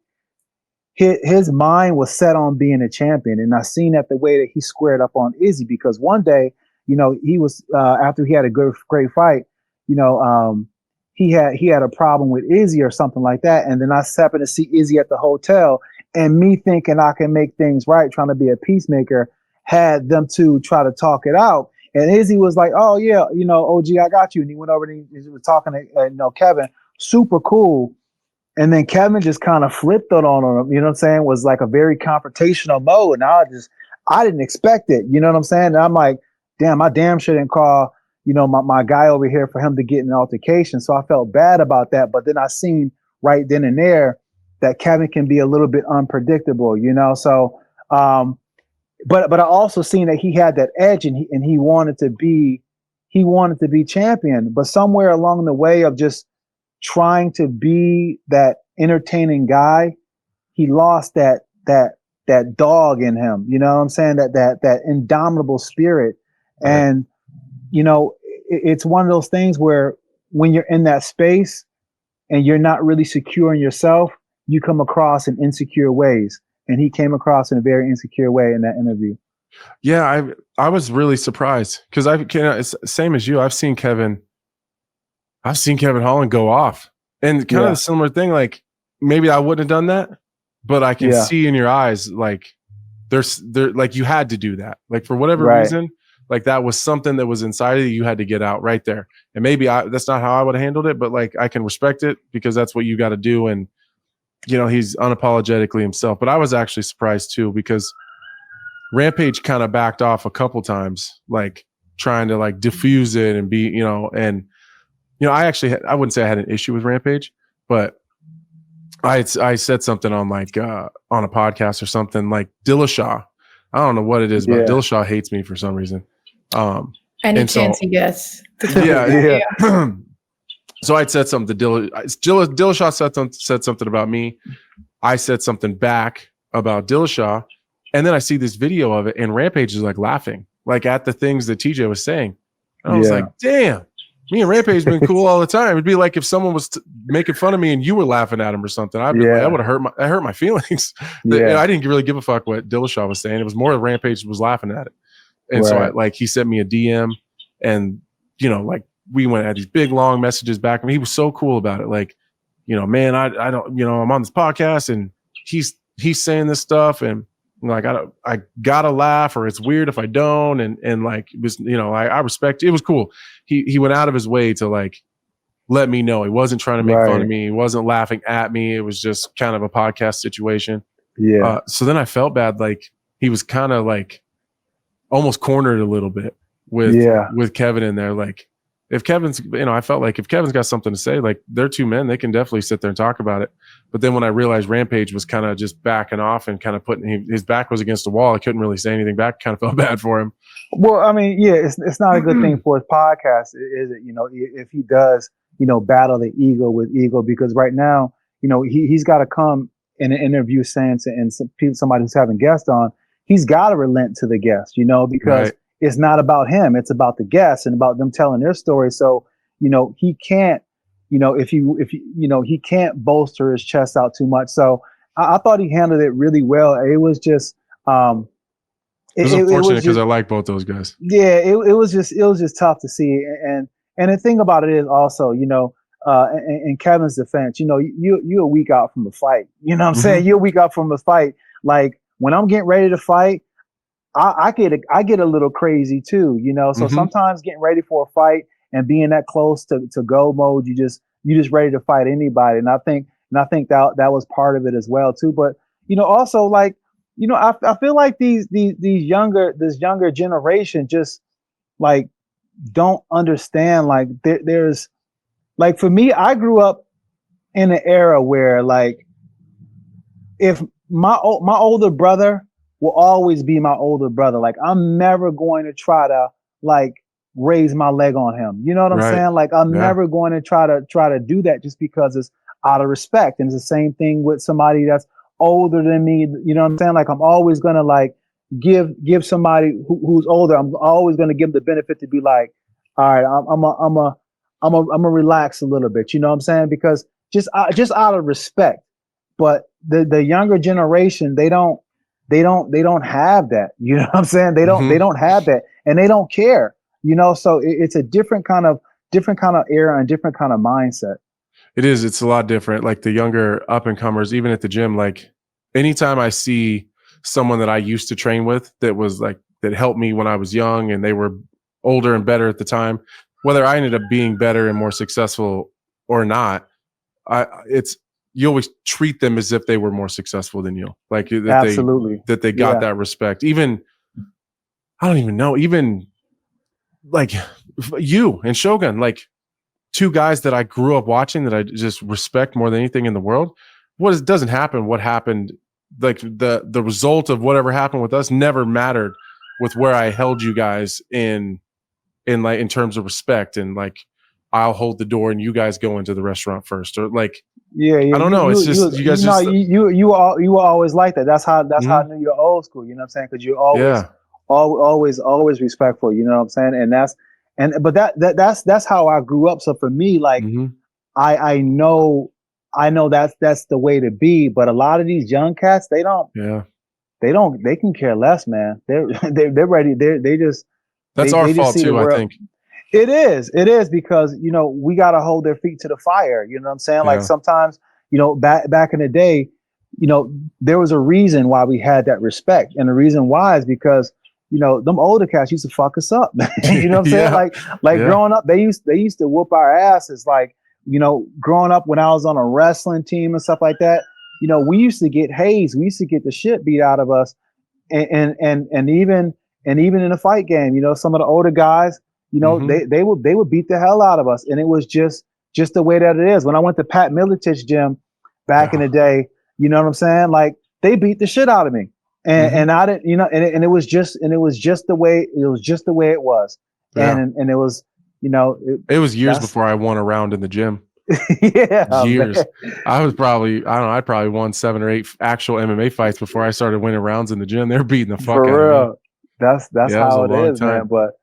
his mind was set on being a champion. And I seen that the way that he squared up on Izzy, because one day, he was after he had a great fight, he had a problem with Izzy or something like that. And then I happened to see Izzy at the hotel, and me thinking I can make things right, trying to be a peacemaker, had them two try to talk it out. And Izzy was like, oh yeah, OG, I got you. And he went over and he was talking to Kevin, super cool. And then Kevin just kind of flipped it on him, you know what I'm saying? Was like a very confrontational mode. And I didn't expect it, you know what I'm saying? And I'm like, damn, I damn sure didn't call, my guy over here for him to get in an altercation. So I felt bad about that. But then I seen right then and there that Kevin can be a little bit unpredictable, So, but I also seen that he had that edge, and he wanted to be champion. But somewhere along the way of just trying to be that entertaining guy, he lost that dog in him. You know what I'm saying? That indomitable spirit. Right. And it's one of those things where when you're in that space and you're not really secure in yourself, you come across in insecure ways. And he came across in a very insecure way in that interview. Yeah, I was really surprised, because it's same as you. I've seen Kevin Holland go off, and kind of a similar thing. Like, maybe I wouldn't have done that, but I can see in your eyes, like there's like you had to do that, like for whatever reason, like that was something that was inside of you had to get out right there. And maybe that's not how I would have handled it, but like I can respect it, because that's what you got to do. And he's unapologetically himself. But I was actually surprised too, because Rampage kind of backed off a couple times, like trying to like diffuse it and be, I wouldn't say I had an issue with Rampage, but I said something on like on a podcast or something, like Dillashaw. I don't know what it is, but Dillashaw hates me for some reason. Any chance he gets. Yeah. So I'd said something to Dillashaw said something about me. I said something back about Dillashaw. And then I see this video of it, and Rampage is like laughing, like at the things that TJ was saying. And I was like, damn, me and Rampage been cool all the time. It'd be like if someone was making fun of me and you were laughing at him or something. That would have hurt my feelings. I didn't really give a fuck what Dillashaw was saying. It was more Rampage was laughing at it. And so he sent me a DM, and, like we went at these big, long messages back. And he was so cool about it. Like, man, I don't, I'm on this podcast and he's saying this stuff, and like, I gotta laugh, or it's weird if I don't. And like, it was, I respect, it was cool. He went out of his way to like, let me know. He wasn't trying to make fun of me. He wasn't laughing at me. It was just kind of a podcast situation. Yeah. So then I felt bad. Like he was kind of like almost cornered a little bit with Kevin in there. Like if Kevin's, I felt like if Kevin's got something to say, like they're two men, they can definitely sit there and talk about it. But then when I realized Rampage was kind of just backing off and kind of putting his back was against the wall, I couldn't really say anything back. Kind of felt bad for him. Well, I mean, it's not a good thing for his podcast, is it? If he does, battle the ego with ego, because right now, he's got to come in an interview sense, and somebody who's having guests on, he's got to relent to the guest, because it's not about him. It's about the guests and about them telling their story. So, he can't, he can't bolster his chest out too much. So I thought he handled it really well. It was just, it was unfortunate because I like both those guys. Yeah, it was just tough to see. And the thing about it is also, in Kevin's defense, you're a week out from the fight. You know what I'm saying? You're a week out from the fight. Like when I'm getting ready to fight, I get a little crazy too, So sometimes getting ready for a fight and being that close to go mode, you just ready to fight anybody. And I think that was part of it as well too. But also like, I feel like this younger generation just like don't understand. Like there's like, for me, I grew up in an era where like if my older brother will always be my older brother. Like I'm never going to try to like raise my leg on him. You know what I'm saying? Like I'm never going to try to do that just because it's out of respect. And it's the same thing with somebody that's older than me. You know what I'm saying? Like I'm always going to like give somebody who's older. I'm always going to give the benefit to be like, all right, I'm a relax a little bit. You know what I'm saying? Because just out of respect. But the younger generation, they don't have that. You know what I'm saying? They don't have that, and they don't care. So it's a different kind of era and different kind of mindset. It is. It's a lot different. Like the younger up and comers, even at the gym, like anytime I see someone that I used to train with that was like, that helped me when I was young and they were older and better at the time, whether I ended up being better and more successful or not, you always treat them as if they were more successful than you. Like that they got that respect. Even, I don't even know, even like you and Shogun, like two guys that I grew up watching that I just respect more than anything in the world. What doesn't happen, what happened, like the result of whatever happened with us never mattered with where I held you guys in terms of respect, and like I'll hold the door and you guys go into the restaurant first, or like I don't know. It's just you guys. You were always like that. That's how I knew you're old school. You know what I'm saying? Because you're always respectful. You know what I'm saying? But that's how I grew up. So for me, like I know that's the way to be. But a lot of these young cats, they can care less, man. They're ready. They just. That's our fault too, I think. It is because, we got to hold their feet to the fire. You know what I'm saying? Like sometimes, back in the day, there was a reason why we had that respect. And the reason why is because, them older cats used to fuck us up. You know what I'm saying? Like growing up, they used to whoop our asses. Like, growing up when I was on a wrestling team and stuff like that, we used to get hazed. We used to get the shit beat out of us. And even in a fight game, some of the older guys, they would beat the hell out of us. And it was just the way that it is. When I went to Pat Militich's gym back in the day, you know what I'm saying? Like, they beat the shit out of me. And I didn't, and it was just the way it was. Yeah. And it was, it was years before I won a round in the gym. Yeah, years. man. I probably won 7 or 8 actual MMA fights before I started winning rounds in the gym. They're beating the fuck out of me. That's how it is, time. man. But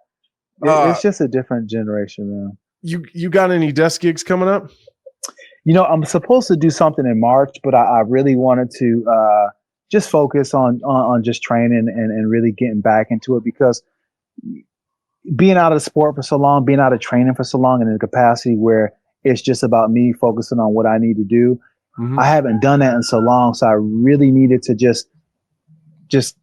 it's just a different generation, man. You got any desk gigs coming up? I'm supposed to do something in March, but I really wanted to just focus on just training and really getting back into it, because being out of the sport for so long, being out of training for so long, and in a capacity where it's just about me focusing on what I need to do. I haven't done that in so long. So I really needed to just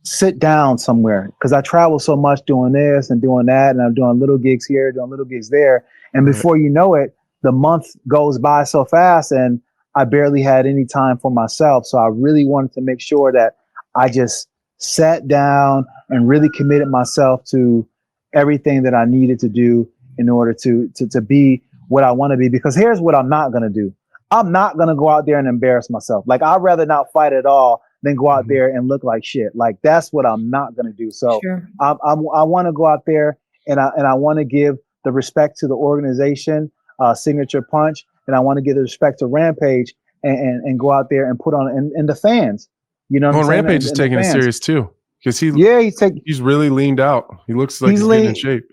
sit down somewhere, because I travel so much doing this and doing that. And I'm doing little gigs here, doing little gigs there. And before you know it, the month goes by so fast and I barely had any time for myself. So I really wanted to make sure that I just sat down and really committed myself to everything that I needed to do in order to be what I want to be. Because here's what I'm not going to do. I'm not going to go out there and embarrass myself. Like, I'd rather not fight at all than go out there and look like shit. Like, that's what I'm not going to do. So I want to go out there and I want to give the respect to the organization, Signature Punch, and I want to give the respect to Rampage and go out there and put on and the fans. You know what I'm saying? Rampage is taking it serious too, because he's really leaned out. He looks like he's getting in shape.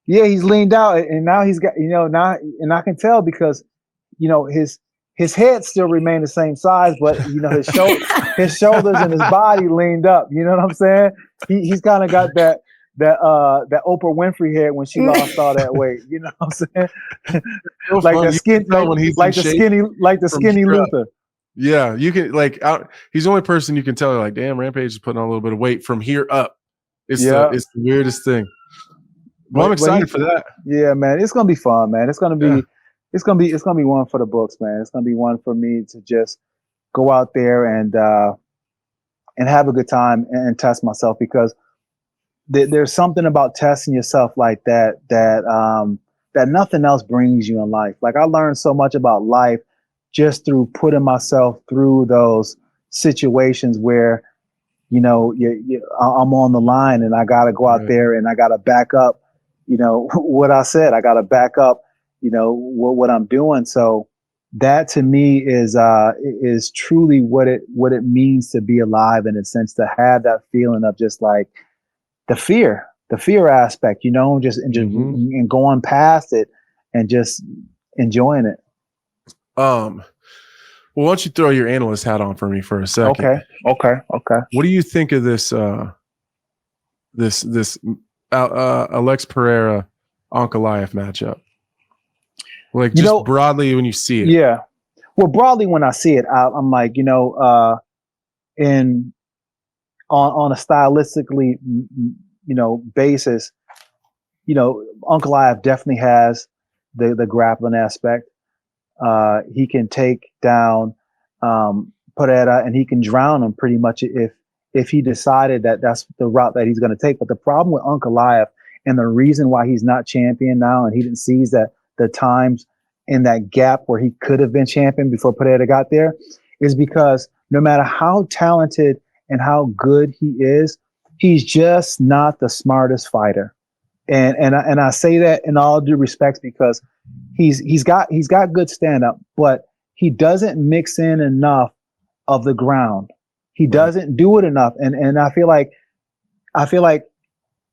Yeah, he's leaned out, and now he's got now, and I can tell because his head still remained the same size, but his shoulders and his body leaned up. You know what I'm saying? He's kind of got that Oprah Winfrey head when she lost all that weight. You know what I'm saying? Like the skinny Luther. Yeah, you can he's the only person you can tell like, damn, Rampage is putting on a little bit of weight from here up. It's the weirdest thing. Well, I'm excited for that. Yeah, man, it's gonna be fun, man. It's gonna be one for the books, man. It's gonna be one for me to just go out there and have a good time and test myself, because there's something about testing yourself like that nothing else brings you in life. Like, I learned so much about life just through putting myself through those situations where I'm on the line and I gotta go out there and I gotta back up. What I said, I got to back up, what I'm doing. So that to me is truly what it means to be alive, in a sense, to have that feeling of just like the fear aspect, and going past it and just enjoying it. Well, why don't you throw your analyst hat on for me for a second? Okay. What do you think of this Alex Pereira Ankalaev matchup? Like, just broadly when you see it. Yeah. Well, broadly when I see it, I'm like, on a stylistically, basis, Ankalaev definitely has the grappling aspect. He can take down Pereira and he can drown him pretty much if he decided that that's the route that he's going to take. But the problem with Ankalaev, and the reason why he's not champion now, and he didn't seize that the times in that gap where he could have been champion before Pereira got there, is because no matter how talented and how good he is, he's just not the smartest fighter. And I say that in all due respects, because he's got good stand up, but he doesn't mix in enough of the ground. He doesn't do it enough. And I feel like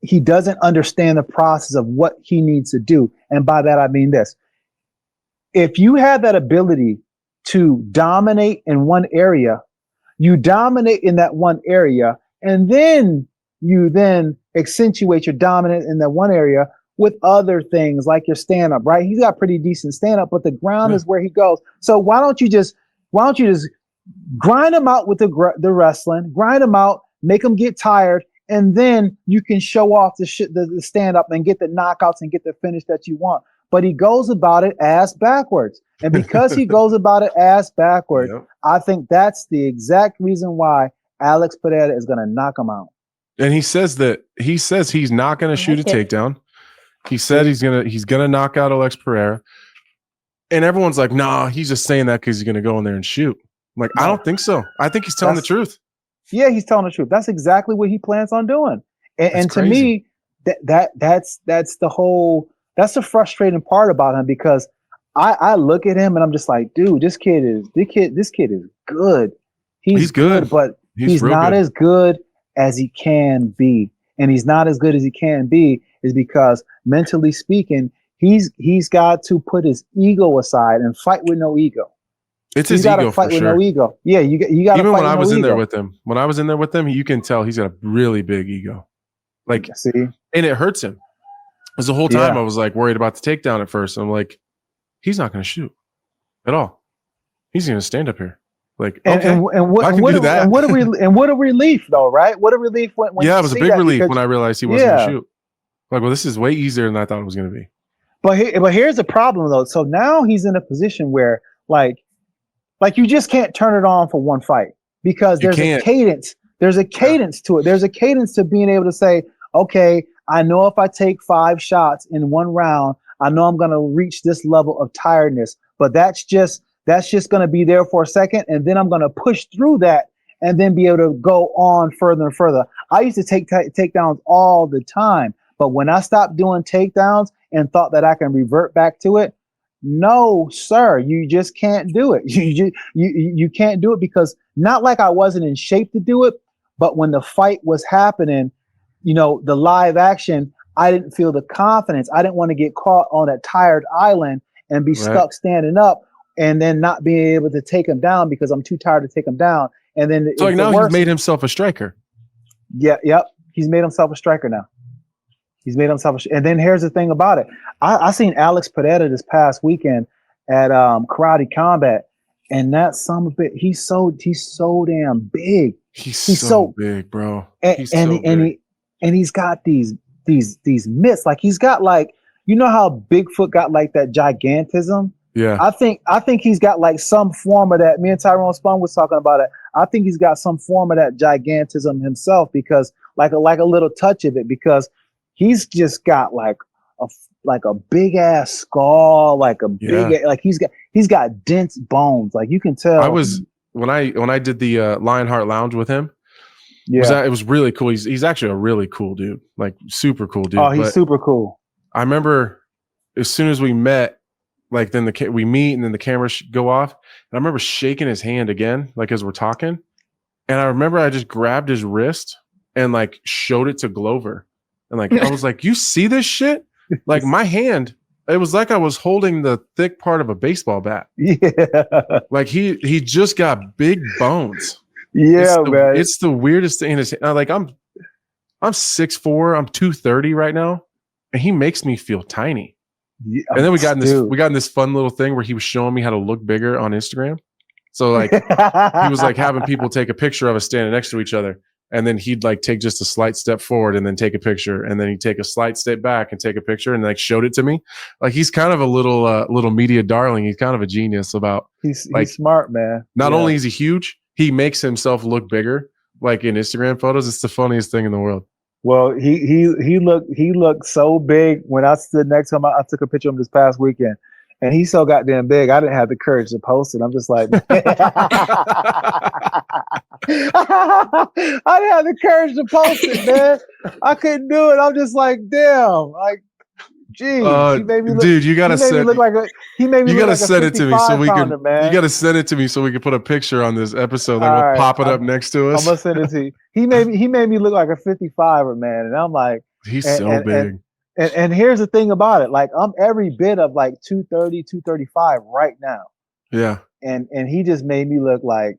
he doesn't understand the process of what he needs to do. And by that, I mean this. If you have that ability to dominate in one area, you dominate in that one area, and then you accentuate your dominance in that one area with other things like your stand-up, right? He's got pretty decent stand-up, but the ground is where he goes. So why don't you just grind him out with the wrestling, grind him out, make him get tired, and then you can show off the stand-up and get the knockouts and get the finish that you want. But he goes about it ass backwards. And because he goes about it ass backward, Yep. I think that's the exact reason why Alex Pereira is going to knock him out. And he says he's not going to shoot a takedown. He said he's gonna knock out Alex Pereira. And everyone's like, nah, he's just saying that because he's gonna go in there and shoot. I'm like, I don't think so. I think he's telling the truth. Yeah, he's telling the truth. That's exactly what he plans on doing. And to me, that's the frustrating part about him, because I look at him and I'm just like, dude, this kid is good. He's good, but he's not as good as he can be. And he's not as good as he can be is because mentally speaking, he's got to put his ego aside and fight with no ego. It's his ego fight for with sure. no ego. Yeah, you got to. Even fight when I was in ego. there with him, you can tell he's got a really big ego. Like, see, and it hurts him. Because the whole time I was like worried about the takedown at first. I'm like, he's not going to shoot at all. He's going to stand up here. Like, okay, what a relief though, right? What a relief when it was a big relief when I realized he wasn't going to shoot. Like, well, this is way easier than I thought it was going to be. But here's the problem though. So now he's in a position where like you just can't turn it on for one fight, because there's a cadence. There's a cadence to it. There's a cadence to being able to say, okay, I know if I take 5 shots in one round, I know I'm going to reach this level of tiredness, but that's just going to be there for a second. And then I'm going to push through that and then be able to go on further and further. I used to take takedowns all the time, but when I stopped doing takedowns and thought that I can revert back to it, no, sir, you just can't do it. You can't do it, because not like I wasn't in shape to do it, but when the fight was happening, the live action, I didn't feel the confidence. I didn't want to get caught on that tired island and be stuck standing up and then not being able to take him down because I'm too tired to take him down. And then so like now he's made himself a striker. Yeah, yep. He's made himself a striker now. And then here's the thing about it. I seen Alex Pereira this past weekend at Karate Combat, and that son of a bitch, he's so damn big. He's so big, bro. And he's got these mitts. Like he's got like, you know how Bigfoot got like that gigantism? Yeah. I think he's got like some form of that. Me and Tyrone Spun was talking about it. I think he's got some form of that gigantism himself, because like a little touch of it, because he's just got like a big ass skull, like a big, like he's got dense bones. Like you can tell. I was when I did the Lionheart Lounge with him. Yeah, it was really cool. He's actually a really cool dude, like super cool dude. Oh, he's super cool. I remember as soon as we met, like then we meet and then the cameras go off, and I remember shaking his hand again, like as we're talking, and I remember I just grabbed his wrist and like showed it to Glover, and like I was like, "You see this shit?" Like my hand, it was like I was holding the thick part of a baseball bat. Yeah, like he just got big bones. Yeah, man. It's the weirdest thing. Like I'm 6'4", I'm 230 right now, and he makes me feel tiny. Yeah, and then we got in this fun little thing where he was showing me how to look bigger on Instagram. So like he was like having people take a picture of us standing next to each other, and then he'd like take just a slight step forward and then take a picture, and then he'd take a slight step back and take a picture, and like showed it to me. Like he's kind of a little media darling. He's kind of a genius about. He's smart, man. Not only is he huge, he makes himself look bigger. Like in Instagram photos, it's the funniest thing in the world. Well, he looked so big when I stood next to him. I took a picture of him this past weekend, and he's so goddamn big. I didn't have the courage to post it. I'm just like, I didn't have the courage to post it, man. I couldn't do it. I'm just like, damn, like, geez, he made me look. Dude, you gotta send. He made me. You gotta send it to me so we can. Man. You gotta send it to me so we can put a picture on this episode. Then we'll pop it up next to us. I'm gonna send it to you. He made me look like a 55er, man, and I'm like, he's so big. And here's the thing about it, like I'm every bit of like 230, 235 right now. Yeah. And he just made me look like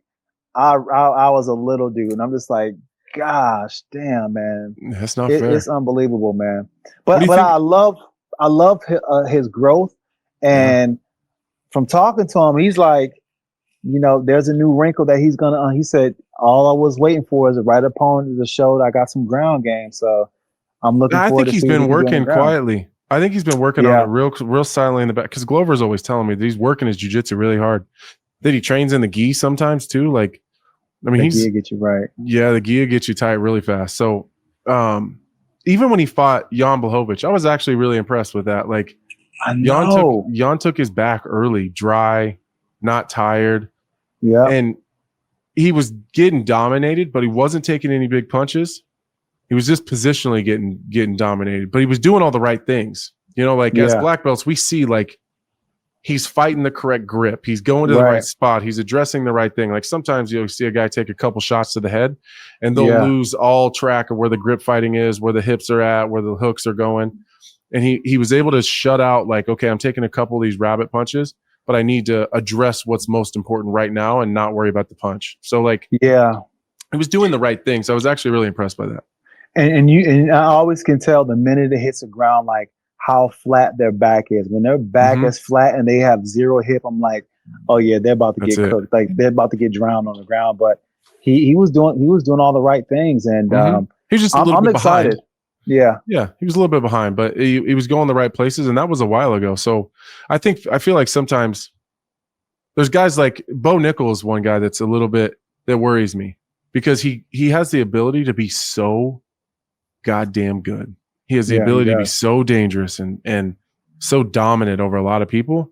I was a little dude, and I'm just like, gosh, damn, man, that's not fair. It's unbelievable, man. But I love his growth, and from talking to him, he's like, there's a new wrinkle that he's gonna. He said, all I was waiting for is a right opponent to show that I got some ground game. So I'm looking forward to. I think he's been working quietly. I think he's been working on it real silently in the back, because Glover's always telling me that he's working his jiu-jitsu really hard. That he trains in the gi sometimes too. Like, I mean, the gi gets you right. Yeah, the gi gets you tight really fast. So, even when he fought Jan Blachowicz, I was actually really impressed with that. Like, I know. Jan took his back early, dry, not tired. Yeah. And he was getting dominated, but he wasn't taking any big punches. He was just positionally getting dominated, but he was doing all the right things. You know, like as black belts, we see like he's fighting the correct grip. He's going to the right spot. He's addressing the right thing. Like sometimes you'll see a guy take a couple shots to the head and they'll lose all track of where the grip fighting is, where the hips are at, where the hooks are going. And he was able to shut out like, okay, I'm taking a couple of these rabbit punches, but I need to address what's most important right now and not worry about the punch. So like, he was doing the right thing. So I was actually really impressed by that. And I always can tell the minute it hits the ground, like how flat their back is. When their back is flat and they have zero hip, I'm like, oh yeah, they're about to get cooked. Like they're about to get drowned on the ground. But he was doing all the right things, and he was just a little bit excited. behind. Yeah, he was a little bit behind, but he was going the right places, and that was a while ago. So I feel like sometimes there's guys like Bo Nickel is one guy that's a little bit that worries me, because he has the ability to be so goddamn good. He has the ability to be so dangerous and so dominant over a lot of people.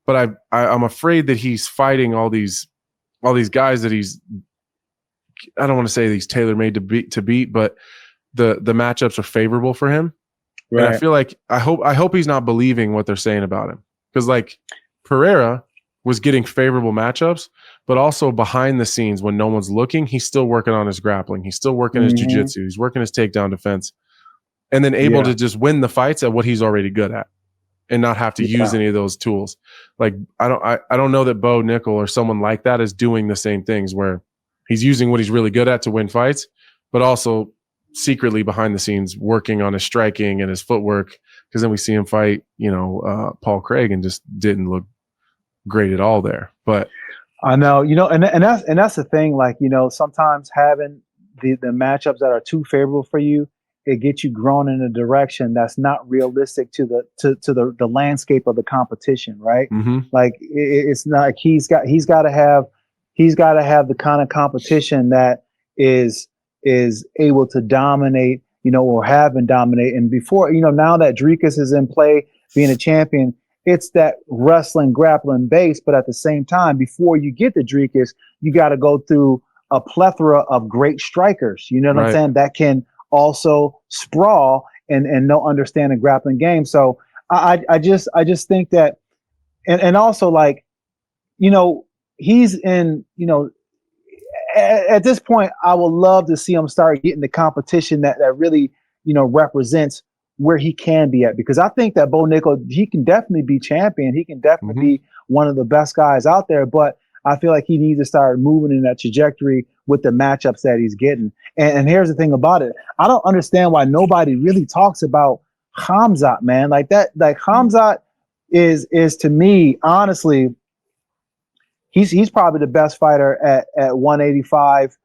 But I'm afraid that he's fighting all these guys that I don't want to say he's tailor-made to beat, but the matchups are favorable for him. Right. And I feel like I hope he's not believing what they're saying about him. Because like Pereira was getting favorable matchups, but also behind the scenes when no one's looking, he's still working on his grappling. He's still working his jiu-jitsu. He's working his takedown defense. And then able to just win the fights at what he's already good at and not have to use any of those tools. Like I don't know that Bo Nickel or someone like that is doing the same things where he's using what he's really good at to win fights, but also secretly behind the scenes working on his striking and his footwork. Because then we see him fight, Paul Craig, and just didn't look great at all there. But I know, and that's the thing. Like, sometimes having the matchups that are too favorable for you, it gets you grown in a direction that's not realistic to the landscape of the competition, right? Like it's not. He's got to have the kind of competition that is able to dominate, or have been dominate. And before, now that Dricus is in play, being a champion, it's that wrestling, grappling base. But at the same time, before you get to Dricus, you got to go through a plethora of great strikers. You know what I'm saying? That can also sprawl and no understand the grappling game. So I just think that, and also like, he's in, at this point, I would love to see him start getting the competition that really, represents where he can be at, because I think that Bo Nickel, he can definitely be champion. He can definitely be one of the best guys out there, but I feel like he needs to start moving in that trajectory with the matchups that he's getting. And here's the thing about it. I don't understand why nobody really talks about Khamzat, man. Like Khamzat is to me, honestly, he's probably the best fighter at 185,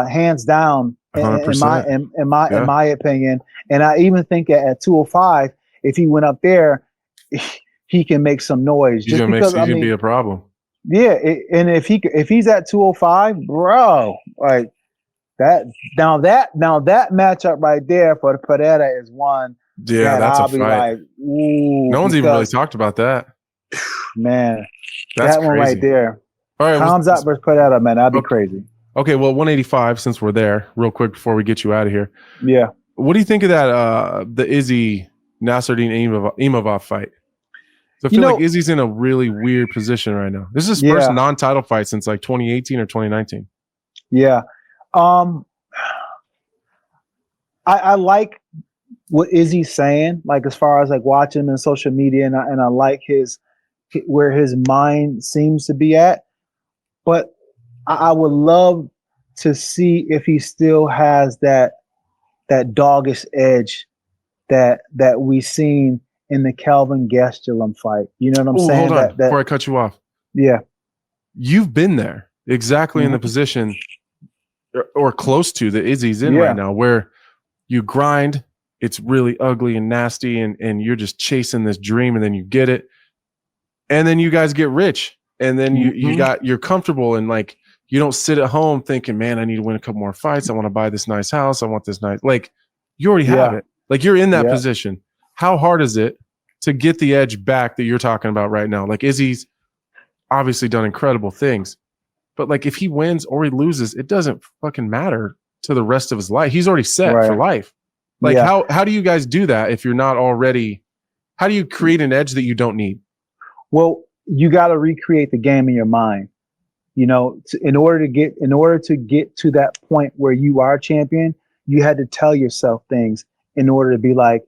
hands down, in my opinion. And I even think at 205, if he went up there, he can make some noise. He's gonna be a problem. Yeah, and if he's at 205, bro, like that. Now that matchup right there for the Pereira is one. Yeah, that's a fight. Like, no one's even really talked about that. Man, that's that crazy. one right there. All right, Khamzat versus Pereira, man, that'd be crazy. Okay, well, 185. Since we're there, real quick before we get you out of here. Yeah. What do you think of that? The Izzy Nasruddin Imavov fight. So I feel like Izzy's in a really weird position right now. This is his first non-title fight since like 2018 or 2019. Yeah. I like what Izzy's saying, like as far as like watching him in social media, and I like where his mind seems to be at. But I would love to see if he still has that doggish edge that we seen in the Kelvin Gastelum fight. You know what I'm saying? Hold on, before I cut you off. Yeah. You've been there exactly in the position or close to that Izzy's in right now, where you grind, it's really ugly and nasty, and you're just chasing this dream, and then you get it, and then you guys get rich, and then you're comfortable, and like you don't sit at home thinking, man, I need to win a couple more fights. I want to buy this nice house. I want this nice, like you already have it. Like you're in that position. How hard is it to get the edge back that you're talking about right now? Like Izzy's obviously done incredible things, but like if he wins or he loses, it doesn't fucking matter to the rest of his life. He's already set for life. Like how do you guys do that if you're not already, how do you create an edge that you don't need? Well, you got to recreate the game in your mind. You know, in order to get to that point where you are a champion, you had to tell yourself things in order to be like,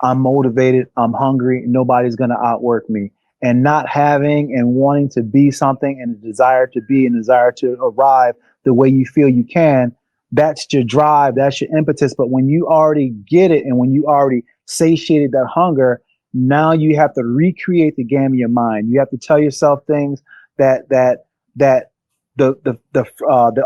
I'm motivated, I'm hungry, nobody's going to outwork me. And not having and wanting to be something and a desire to be and desire to arrive the way you feel you can, that's your drive, that's your impetus. But when you already get it and when you already satiated that hunger, now you have to recreate the game in your mind. You have to tell yourself things that the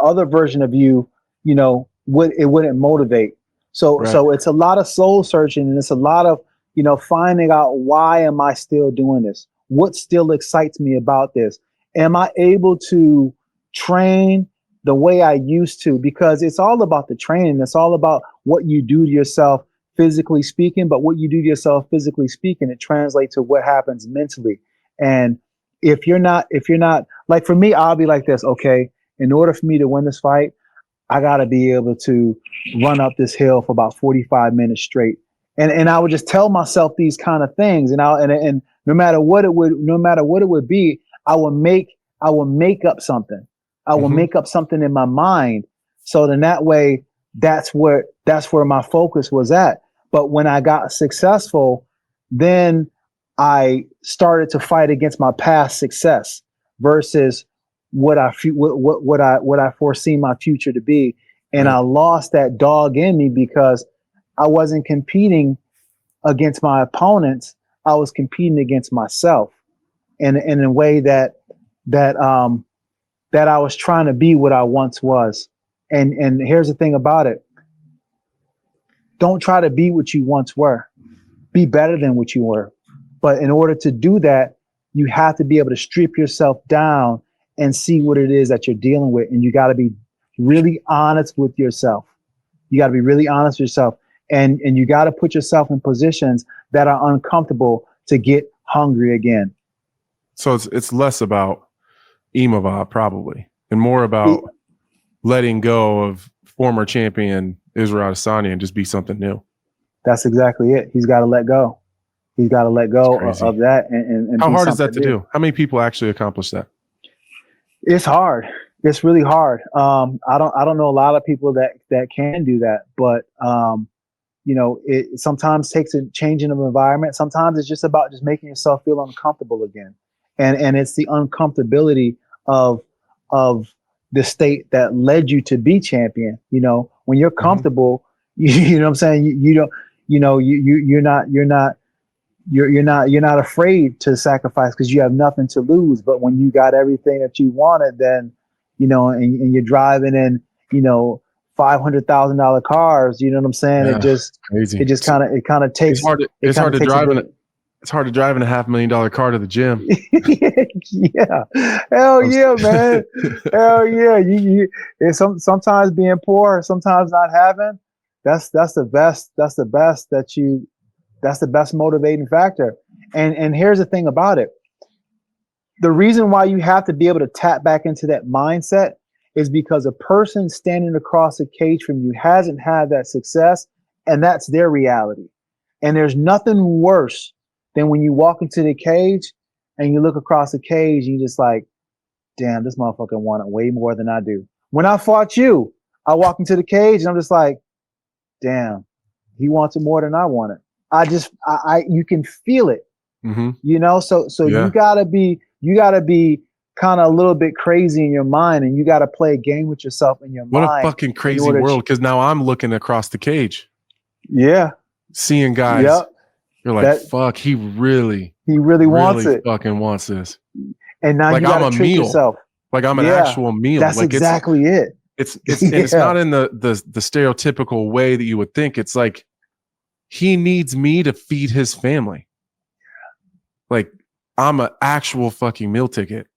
other version of you, you know, wouldn't motivate. So it's a lot of soul searching, and it's a lot of, you know, finding out, why am I still doing this? What still excites me about this? Am I able to train the way I used to? Because it's all about the training. It's all about what you do to yourself physically speaking, but what you do to yourself physically speaking, it translates to what happens mentally. And if you're not, like for me, I'll be like this, okay, in order for me to win this fight, I got to be able to run up this hill for about 45 minutes straight. And I would just tell myself these kind of things, and and no matter what it would be, I will make up something. I will make up something in my mind. So then that way, that's where my focus was at. But when I got successful, then I started to fight against my past success versus what I foresee my future to be. And I lost that dog in me because I wasn't competing against my opponents. I was competing against myself in a way that I was trying to be what I once was. And here's the thing about it. Don't try to be what you once were. Be better than what you were. But in order to do that, you have to be able to strip yourself down and see what it is that you're dealing with. And you got to be really honest with yourself. You got to be really honest with yourself. And you got to put yourself in positions that are uncomfortable to get hungry again. So it's less about Imavov probably, and more about letting go of former champion Israel Adesanya and just be something new. That's exactly it. He's got to let go. He's got to let go of that. And how hard is that to do? How many people actually accomplish that? It's hard. It's really hard. I don't know a lot of people that can do that, but you know, it sometimes takes a changing of environment. Sometimes it's just about just making yourself feel uncomfortable again. And it's the uncomfortability of the state that led you to be champion. You know, when you're comfortable, you know what I'm saying? You're not afraid to sacrifice because you have nothing to lose. But when you got everything that you wanted, then, you know, and you're driving in, you know, $500,000 cars, you know what I'm saying? Yeah, it just kind of takes. It's hard to drive in a $500,000 car to the gym. Yeah, hell yeah, man, hell yeah. It's sometimes being poor, sometimes not having. That's the best motivating factor. And here's the thing about it. The reason why you have to be able to tap back into that mindset is because a person standing across the cage from you hasn't had that success, and that's their reality. And there's nothing worse than when you walk into the cage and you look across the cage and you're just like, damn, this motherfucker wanted way more than I do. When I fought you, I walk into the cage and I'm just like, damn, he wants it more than I wanted. You can feel it, you know? So yeah. you gotta be kind of a little bit crazy in your mind, and you got to play a game with yourself in your mind. What a fucking crazy world. Because now I'm looking across the cage. Yeah. Seeing guys. Yep. You're like, fuck, he really wants it. Fucking wants this. And now like you got to trick yourself. Like I'm an actual meal. That's like exactly it. It's not in the stereotypical way that you would think. It's like He needs me to feed his family. Like, I'm an actual fucking meal ticket.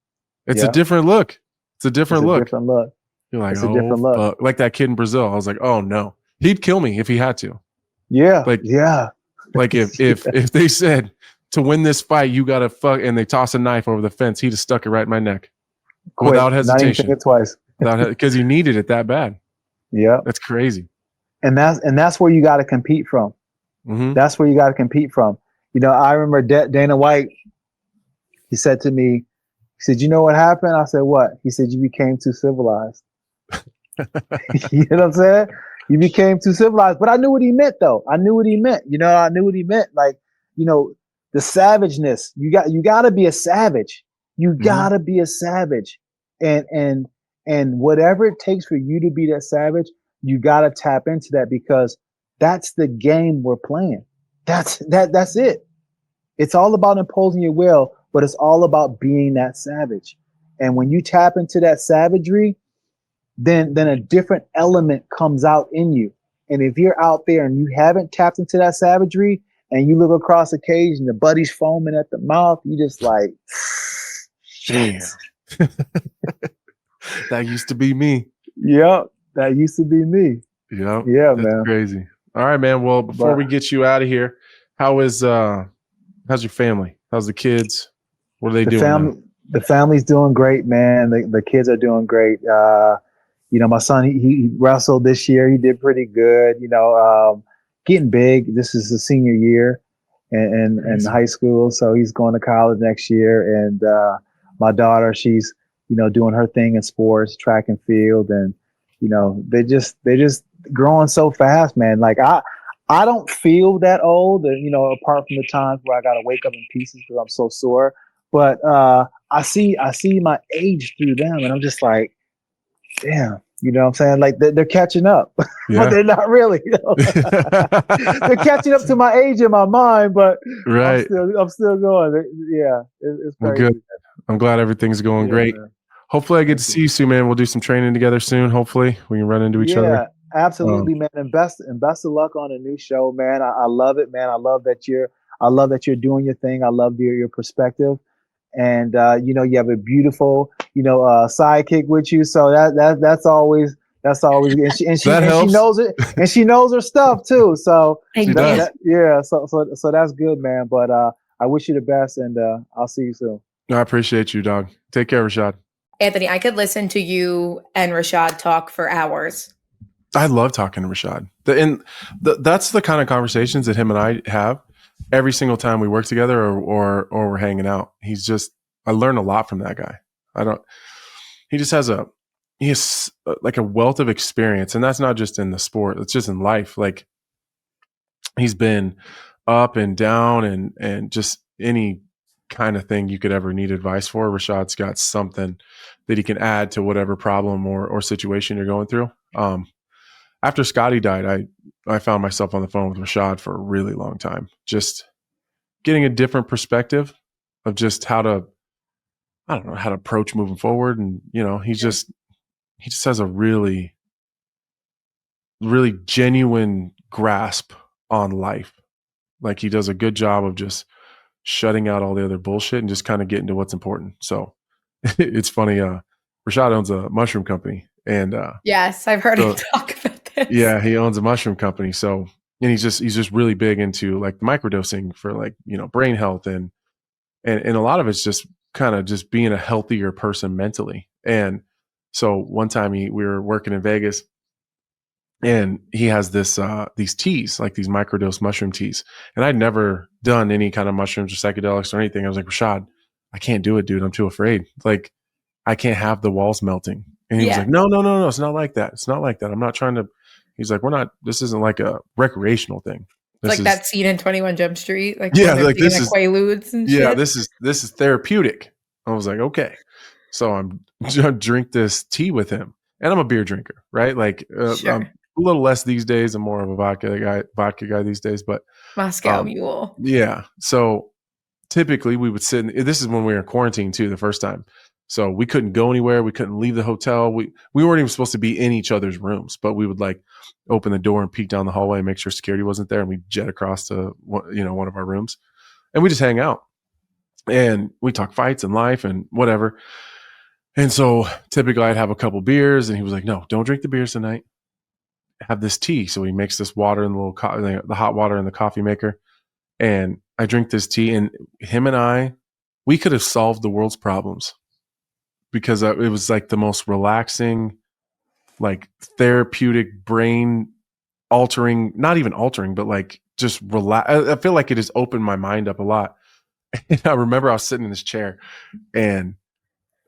It's a different look. It's a different look. Different look. You're like, It's a different look. fuck. Like that kid in Brazil. I was like, oh no. He'd kill me if he had to. Yeah. Like, yeah. Like if they said to win this fight, you gotta fuck, and they toss a knife over the fence, he'd have stuck it right in my neck. Quick, without hesitation. Not even think it twice. Because he needed it that bad. Yeah. That's crazy. And that's where you got to compete from. Mm-hmm. That's where you got to compete from. You know, I remember Dana White, he said to me, he said, you know what happened? I said, what? He said, you became too civilized. You know what I'm saying? You became too civilized. But I knew what he meant, though. I knew what he meant. You know, I knew what he meant. Like, you know, the savageness. You got to be a savage. You got to be a savage. And whatever it takes for you to be that savage, you got to tap into that, because that's the game we're playing. That's it. It's all about imposing your will, but it's all about being that savage. And when you tap into that savagery, then a different element comes out in you. And if you're out there and you haven't tapped into that savagery, and you look across the cage and the buddy's foaming at the mouth, you just like, damn. That used to be me. Yep, that used to be me. Yep. Yeah, that's man. Crazy. All right, man. Well, before we get you out of here, how's your family? How's the kids? What are they doing now? The family's doing great, man. The kids are doing great. You know, my son, he wrestled this year. He did pretty good. You know, getting big. This is his senior year in high school, so he's going to college next year. And my daughter, she's, you know, doing her thing in sports, track and field, and you know, they're just growing so fast, man. Like I don't feel that old, you know, apart from the times where I got to wake up in pieces because I'm so sore. But I see my age through them, and I'm just like, damn, you know what I'm saying? Like they're catching up, Yeah. but they're not really. You know? They're catching up to my age in my mind, but right. I'm still going. Yeah, it's crazy. Well, good. I'm glad everything's going great. Man. Hopefully I get to see you soon, man. We'll do some training together soon. Hopefully we can run into each other. Yeah, absolutely, man. And best of luck on a new show, man. I love it, man. I love that you're doing your thing. I love your perspective. And you know, you have a beautiful, you know, sidekick with you. So that's always and she knows it, and she knows her stuff too. So she does. So that's good, man. But I wish you the best, and I'll see you soon. I appreciate you, dog. Take care, Rashad. Anthony, I could listen to you and Rashad talk for hours. I love talking to Rashad. That's the kind of conversations that him and I have every single time we work together or we're hanging out. I learn a lot from that guy. He has like a wealth of experience, and that's not just in the sport. It's just in life. Like he's been up and down and just any kind of thing you could ever need advice for. Rashad's got something that he can add to whatever problem or situation you're going through. After Scotty died, I found myself on the phone with Rashad for a really long time, just getting a different perspective of just how to approach moving forward. And, you know, he just has a really, really genuine grasp on life. Like he does a good job of just shutting out all the other bullshit and just kind of getting to what's important. So it's funny. Rashad owns a mushroom company, and yes, I've heard him talk about this. Yeah, he owns a mushroom company. So, and he's just really big into like microdosing for like, you know, brain health and a lot of it's just kind of just being a healthier person mentally. And so one time we were working in Vegas, and he has these teas, like these microdose mushroom teas. And I'd never done any kind of mushrooms or psychedelics or anything. I was like, Rashad, I can't do it, dude. I'm too afraid. Like, I can't have the walls melting. And he was like, no, it's not like that. It's not like that. I'm not trying to. He's like, this isn't like a recreational thing. This like that scene in 21 Jump Street. Like, like this is Quaaludes and shit. This is therapeutic. I was like, okay. So I'm drink this tea with him, and I'm a beer drinker, right? Like, sure. I'm a little less these days. I'm more of a vodka guy these days, but Moscow Mule. Yeah. So typically we would sit this is when we were in quarantine too, the first time. So we couldn't go anywhere. We couldn't leave the hotel. We weren't even supposed to be in each other's rooms, but we would like open the door and peek down the hallway and make sure security wasn't there. And we jet across to, one of our rooms, and we just hang out and we talk fights and life and whatever. And so typically I'd have a couple beers, and he was like, no, don't drink the beers tonight. Have this tea. So he makes this water in the hot water in the coffee maker. And I drink this tea, and him and we could have solved the world's problems because it was like the most relaxing, like therapeutic, brain altering, not even altering, but like just relax. I feel like it has opened my mind up a lot. And I remember I was sitting in this chair and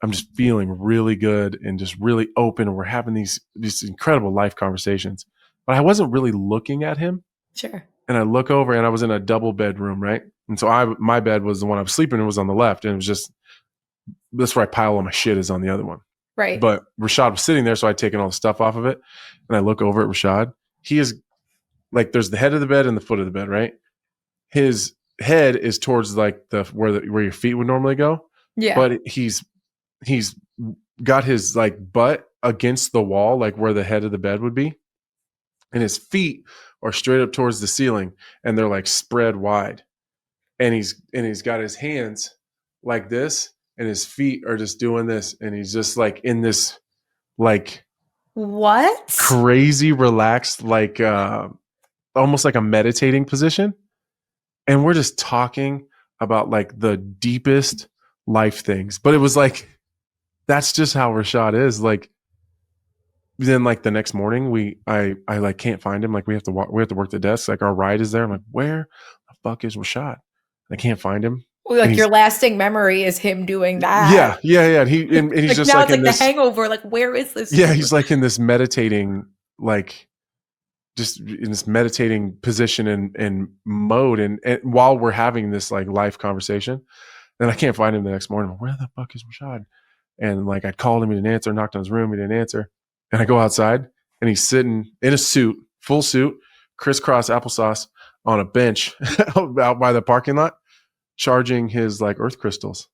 I'm just feeling really good and just really open. And we're having these incredible life conversations, but I wasn't really looking at him. Sure. And I look over, and I was in a double bedroom, right? And so my bed was the one I was sleeping in, was on the left. And it was just, that's where I pile all my shit, is on the other one. Right. But Rashad was sitting there, so I'd taken all the stuff off of it. And I look over at Rashad. He is like, there's the head of the bed and the foot of the bed, right? His head is towards like where your feet would normally go. Yeah. But he's got his like butt against the wall, like where the head of the bed would be. And his feet are straight up towards the ceiling, and they're like spread wide. And he's got his hands like this, and his feet are just doing this, and he's just like in this like what? Crazy relaxed, like almost like a meditating position. And we're just talking about like the deepest life things. But it was like, that's just how Rashad is. Like, then like the next morning I like can't find him. Like we have to work the desk. Like our ride is there. I'm like, where the fuck is Rashad? I can't find him. Well, like your lasting memory is him doing that. Yeah. And he's like, just now like it's in like this the Hangover. Like, where is this? Yeah, he's like in this meditating, like just in this meditating position and mode. And while we're having this like life conversation, then I can't find him the next morning. Where the fuck is Rashad? And like I called him, he didn't answer. Knocked on his room, he didn't answer. And I go outside, and he's sitting in a suit, full suit, crisscross applesauce on a bench out by the parking lot, charging his like earth crystals,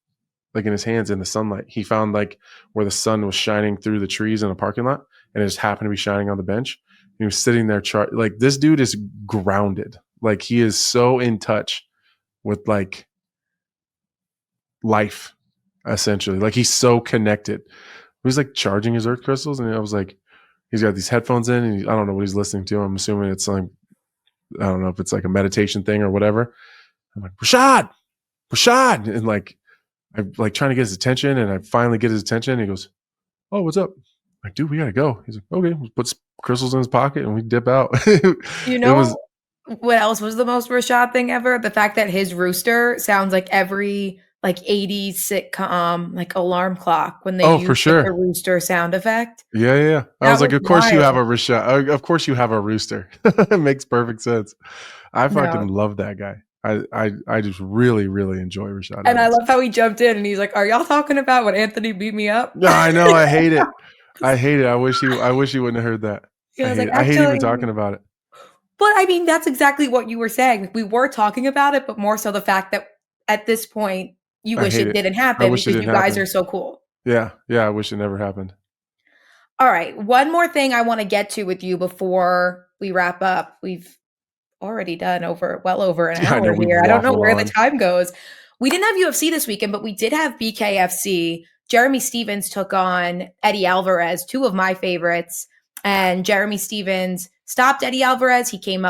like in his hands in the sunlight. He found like where the sun was shining through the trees in a parking lot, and it just happened to be shining on the bench. And he was sitting there, like this dude is grounded. Like he is so in touch with like life, essentially. Like he's so connected. He was like charging his earth crystals, and I was like, he's got these headphones in, and I don't know what he's listening to. I'm assuming it's like, I don't know if it's like a meditation thing or whatever. I'm like, Rashad, and like I'm like trying to get his attention, and I finally get his attention. And he goes, oh, what's up? I'm like, dude, we gotta go. He's like, okay. We put crystals in his pocket and we dip out. What else was the most Rashad thing ever? The fact that his rooster sounds like every like 80s sitcom like alarm clock when they use for sure. the rooster sound effect. Yeah. I was like, of course you have a Rashad. Of course you have a rooster. It makes perfect sense. I fucking love that guy. I just really, really enjoy Rashad. And I love how he jumped in and he's like, are y'all talking about when Anthony beat me up? No, I know. I hate it. I wish you wouldn't have heard that. I hate even talking about it. But I mean, that's exactly what you were saying. We were talking about it, but more so the fact that at this point, you wish it didn't happen because you guys are so cool. Yeah. I wish it never happened. All right. One more thing I want to get to with you before we wrap up. We've already done well over an hour here. I don't know where the time goes. We didn't have UFC this weekend, but we did have BKFC. Jeremy Stephens took on Eddie Alvarez, two of my favorites. And Jeremy Stephens stopped Eddie Alvarez. He came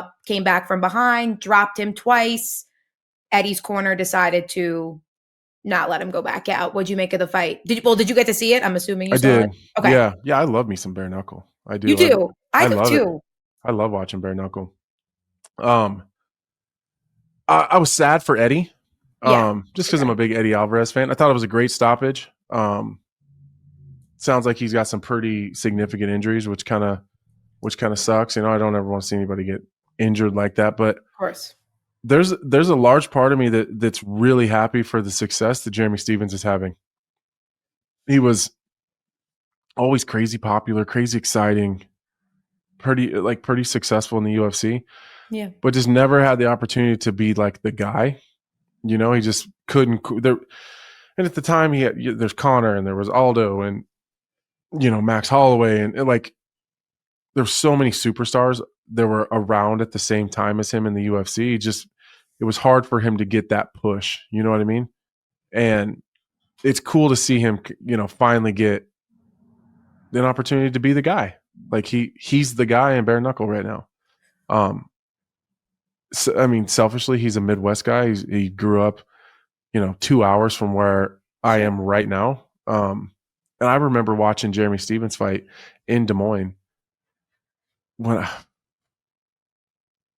back from behind, dropped him twice. Eddie's corner decided to not let him go back out. What'd you make of the fight? Did you get to see it? I'm assuming you saw it. Okay. Yeah. I love me some bare knuckle. I do. You do. I do too. I love watching bare knuckle. I was sad for Eddie. Just because I'm a big Eddie Alvarez fan. I thought it was a great stoppage. Sounds like he's got some pretty significant injuries, which kind of sucks. I don't ever want to see anybody get injured like that. But of course, there's a large part of me that's really happy for the success that Jeremy Stephens is having. He was always crazy popular, crazy exciting, pretty successful in the UFC. Yeah, but just never had the opportunity to be like the guy. He just couldn't. And at the time, there's Connor and there was Aldo and Max Holloway and like there's so many superstars that were around at the same time as him in the UFC. It was hard for him to get that push. You know what I mean? And it's cool to see him, finally get an opportunity to be the guy. Like he's the guy in bare knuckle right now. So, I mean, selfishly, he's a Midwest guy. He grew up, 2 hours from where I am right now. And I remember watching Jeremy Stephens fight in Des Moines when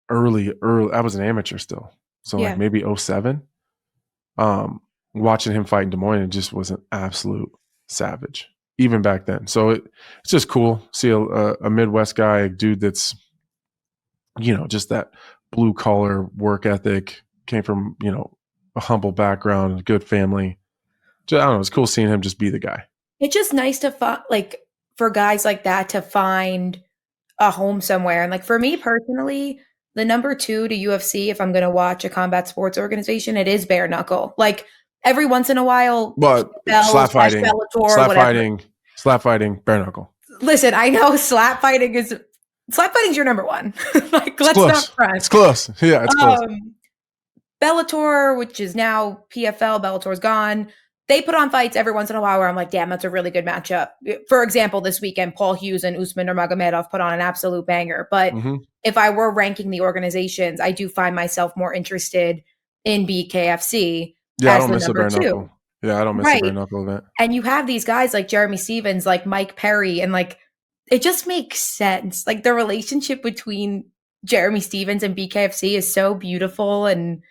early, I was an amateur still. So like maybe 07. Watching him fight in Des Moines, it just was an absolute savage, even back then. So it's just cool. See a Midwest guy, a dude that's, just that blue collar work ethic, came from, a humble background, a good family. I don't know. It's cool seeing him just be the guy. It's just nice to for guys like that to find a home somewhere. And like for me personally, the number 2 to UFC, if I'm going to watch a combat sports organization, it is bare knuckle. Like every once in a while, but slap fighting, bare knuckle. Listen, I know slap fighting's your number 1. Like let's not front. It's close. Yeah, it's close. Bellator, which is now PFL, Bellator's gone. They put on fights every once in a while where I'm like, damn, that's a really good matchup. For example, this weekend, Paul Hughes and Usman Nurmagomedov put on an absolute banger. But if I were ranking the organizations, I do find myself more interested in BKFC. Yeah, I don't miss a bare knuckle. Yeah, I don't miss a bare knuckle event. And you have these guys like Jeremy Stephens, like Mike Perry, and like it just makes sense. Like the relationship between Jeremy Stephens and BKFC is so beautiful and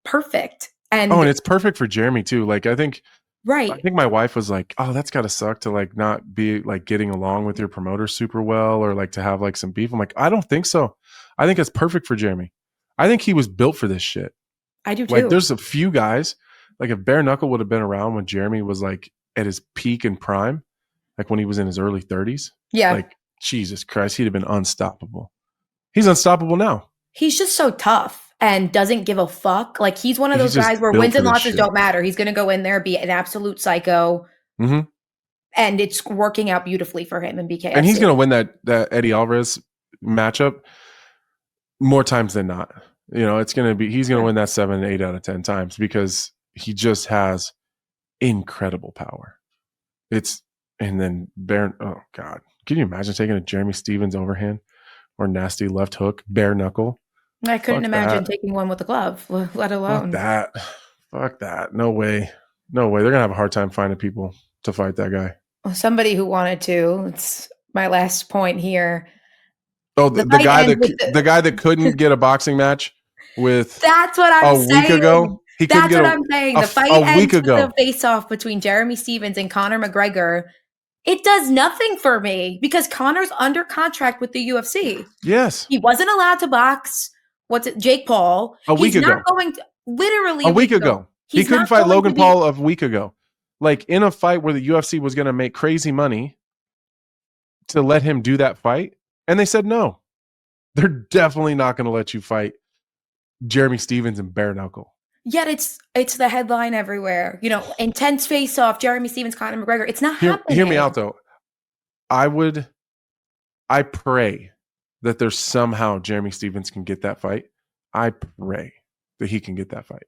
perfect. And it's perfect for Jeremy too. Like I think my wife was like, oh, that's gotta suck to like not be like getting along with your promoter super well or like to have like some beef. I'm like, I don't think so. I think it's perfect for Jeremy. I think he was built for this shit. I do too. Like there's a few guys, like if bare knuckle would have been around when Jeremy was like at his peak and prime, like when he was in his early 30s. Yeah. Like Jesus Christ, he'd have been unstoppable. He's unstoppable now. He's just so tough and doesn't give a fuck. Like he's one of those guys where wins and losses don't matter. He's going to go in there, be an absolute psycho. And it's working out beautifully for him in BKFC. And he's going to win that Eddie Alvarez matchup more times than not. He's going to win that 7, 8 out of 10 times because he just has incredible power. And then Baron, oh God, can you imagine taking a Jeremy Stephens overhand or nasty left hook, bare knuckle? I couldn't imagine taking one with a glove, let alone. Fuck that. No way. They're going to have a hard time finding people to fight that guy. Well, somebody who wanted to. It's my last point here. Oh, the guy that couldn't get a boxing match with that's what I'm saying. A week ago. That's what I'm saying. The fight ends with a face-off between Jeremy Stephens and Conor McGregor. It does nothing for me because Conor's under contract with the UFC. Yes. He wasn't allowed to box. Jake Paul. A week ago. Not going to, literally a week ago. He couldn't fight Logan Paul a week ago. Like in a fight where the UFC was going to make crazy money to let him do that fight. And they said, no, they're definitely not going to let you fight Jeremy Stephens and bare knuckle. Yet it's the headline everywhere. Intense face off, Jeremy Stephens, Conor McGregor. It's not happening. Hear me out though. I pray that there's somehow Jeremy Stephens can get that fight. I pray that he can get that fight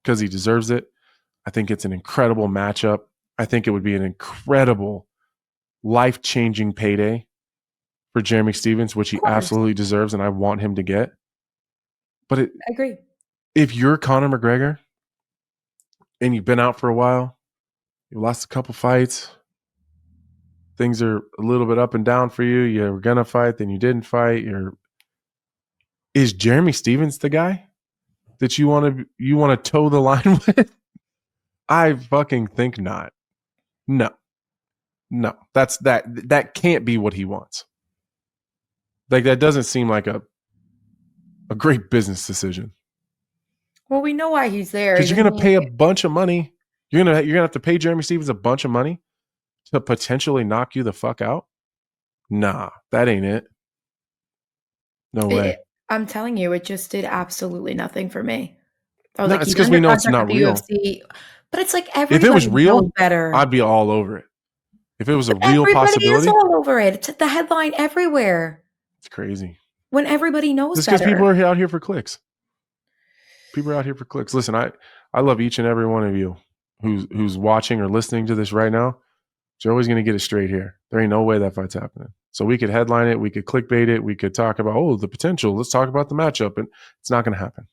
because he deserves it. I think it's an incredible matchup. I think it would be an incredible life-changing payday for Jeremy Stephens, which he absolutely deserves, and I want him to get. But I agree. If you're Conor McGregor and you've been out for a while, you lost a couple fights, things are a little bit up and down for you. You were gonna fight, then you didn't fight. Is Jeremy Stephens the guy that you want to toe the line with? I fucking think not. No, that can't be what he wants. Like that doesn't seem like a great business decision. Well, we know why he's there. Because you're going to pay a bunch of money. You're gonna have to pay Jeremy Stephens a bunch of money to potentially knock you the fuck out. Nah, that ain't it. No way. I'm telling you, it just did absolutely nothing for me. It's because we know it's not real. UFC. But it's like If everybody it was real, knows better. I'd be all over it. If it was a But real everybody possibility, is all over it. It's the headline everywhere. it's crazy. When everybody knows Just because better. people are out here for clicks. People are out here for clicks. Listen, I love each and every one of you who's watching or listening to this right now. You're always going to get it straight here. There ain't no way that fight's happening. So we could headline it. We could clickbait it. We could talk about, the potential. Let's talk about the matchup. And it's not going to happen.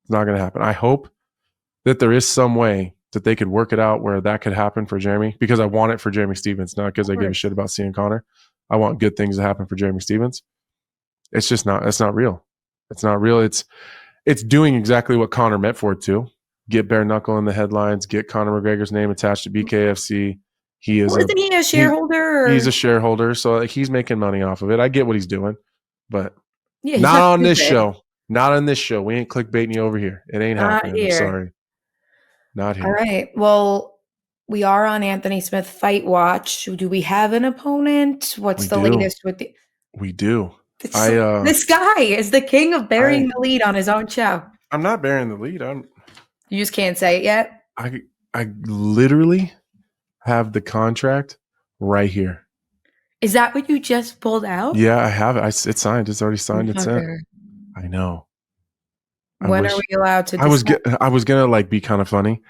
It's not going to happen. I hope that there is some way that they could work it out where that could happen for Jeremy, because I want it for Jeremy Stevens, not because I give a shit about seeing Connor. I want good things to happen for Jeremy Stevens. It's just not, it's not real. It's not real. It's doing exactly what Connor meant for it to. Get bare knuckle in the headlines, get Conor McGregor's name attached to BKFC. Isn't he a shareholder? He's a shareholder, so he's making money off of it. I get what he's doing, but yeah, not on this show. Not on this show. We ain't clickbaiting you over here. It ain't Not happening. here. I'm sorry. Not here. All right. Well, we are on Anthony Smith Fight Watch. Do we have an opponent? What's the latest with the? We do. This guy is the king of burying the lead on his own show. I'm not burying the lead. You just can't say it yet? I literally have the contract right here. Is that what you just pulled out? Yeah, I have it. It's signed. It's already signed. It's sent. I know. When are we allowed to? I was gonna like be kind of funny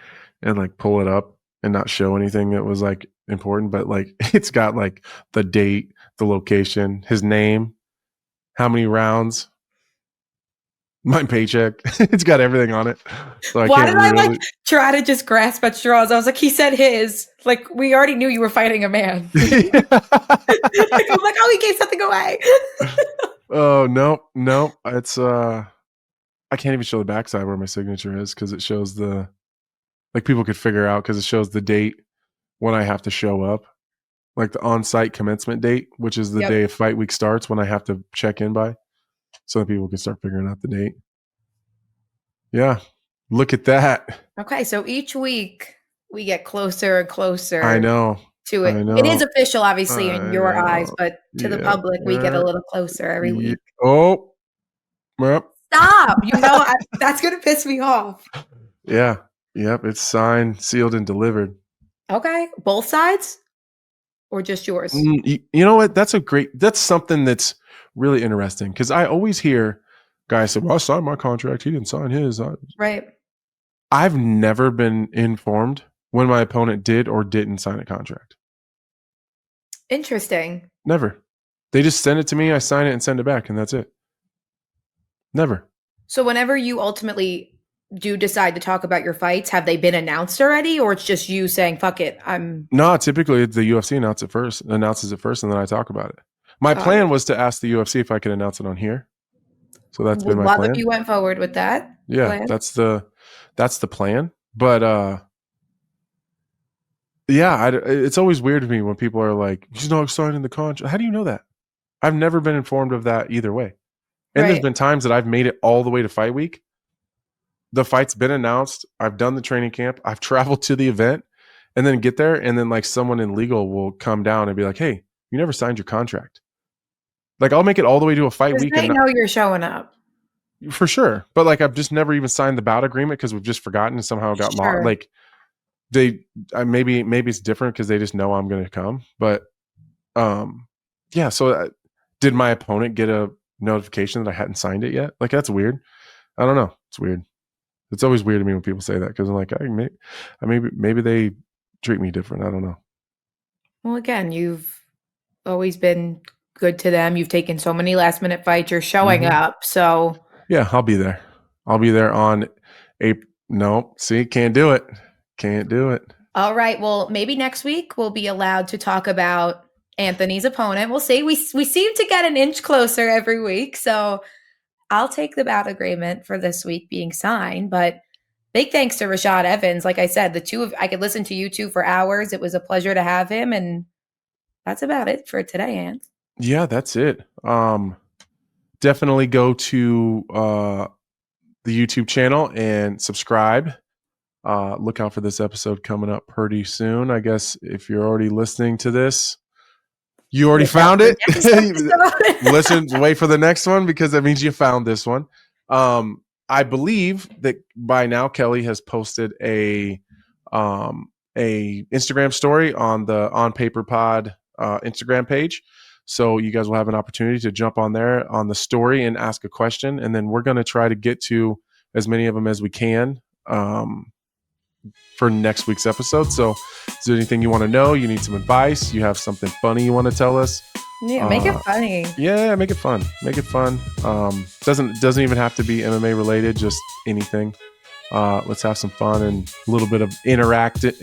and like pull it up and not show anything that was like important, but like it's got like the date, the location, his name, how many rounds, my paycheck. It's got everything on it. So Why did I like try to just grasp at straws? I was like, he said his. Like, we already knew you were fighting a man. Like, I'm like, oh, he gave something away. Oh no. It's I can't even show the backside where my signature is because it shows people could figure out because it shows the date when I have to show up. Like the on-site commencement date, which is the day of fight week starts, when I have to check in by. So that people can start figuring out the date. Yeah. Look at that. Okay, so each week we get closer and closer. I know. To it. It is official, obviously, in your eyes, but to the public, we get a little closer every week. Oh. Yep. Stop. That's going to piss me off. Yeah. Yep. It's signed, sealed, and delivered. Okay. Both sides? Or just yours? You know what? That's something that's really interesting because I always hear guys say, well, I signed my contract. He didn't sign his. Right. I've never been informed when my opponent did or didn't sign a contract. Interesting. Never. They just send it to me. I sign it and send it back, and that's it. Never. So whenever you ultimately do decide to talk about your fights, have they been announced already, or it's just you saying, fuck it, No, typically the UFC announces it first, and then I talk about it. My plan was to ask the UFC if I could announce it on here. So that's been my plan. If you went forward with that. Yeah, plan. that's the plan. But it's always weird to me when people are like, he's not signing the contract. How do you know that? I've never been informed of that either way. And there's been times that I've made it all the way to fight week. The fight's been announced. I've done the training camp. I've traveled to the event and then get there. And then like someone in legal will come down and be like, hey, you never signed your contract. Like I'll make it all the way to a fight week. They know you're showing up. For sure. But like, I've just never even signed the bout agreement because we've just forgotten and somehow got lost. Like maybe it's different because they just know I'm going to come. But so did my opponent get a notification that I hadn't signed it yet? Like, that's weird. I don't know. It's weird. It's always weird to me when people say that because I'm like, maybe they treat me different. I don't know. Well, again, you've always been good to them. You've taken so many last minute fights. You're showing up. So yeah, I'll be there. I'll be there on April. No, see, can't do it. Can't do it. All right. Well, maybe next week we'll be allowed to talk about Anthony's opponent. We'll see. We seem to get an inch closer every week. So I'll take the bout agreement for this week being signed. But big thanks to Rashad Evans. Like I said, I could listen to you two for hours. It was a pleasure to have him. And that's about it for today, Ant. Yeah, that's it. Definitely go to the YouTube channel and subscribe. Look out for this episode coming up pretty soon. I guess if you're already listening to this, you already found it. Listen, wait for the next one because that means you found this one. I believe that by now Kelly has posted a a Instagram story on the On Paper Pod Instagram page. So you guys will have an opportunity to jump on there on the story and ask a question. And then we're going to try to get to as many of them as we can for next week's episode. So is there anything you want to know? You need some advice? You have something funny you want to tell us? Yeah, make it funny. Yeah, make it fun. Make it fun. Doesn't even have to be MMA related, just anything. Let's have some fun and a little bit of interactions.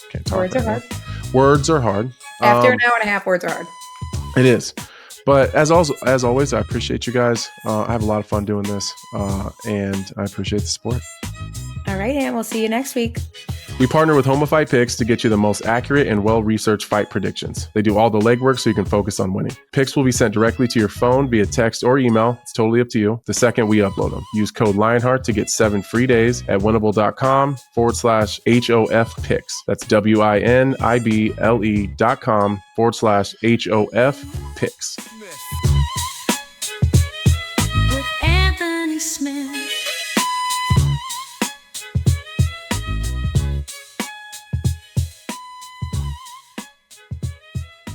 Can't talk. Words are hard. Words are hard. After an hour and a half, words are hard. It is. But as always, I appreciate you guys. I have a lot of fun doing this, and I appreciate the support. All right, and we'll see you next week. We partner with HomoFight Picks to get you the most accurate and well-researched fight predictions. They do all the legwork so you can focus on winning. Picks will be sent directly to your phone via text or email. It's totally up to you. The second we upload them. Use code Lionheart to get 7 free days at winnable.com/HOF picks. That's WINIBLE.com/HOF picks. With Anthony Smith.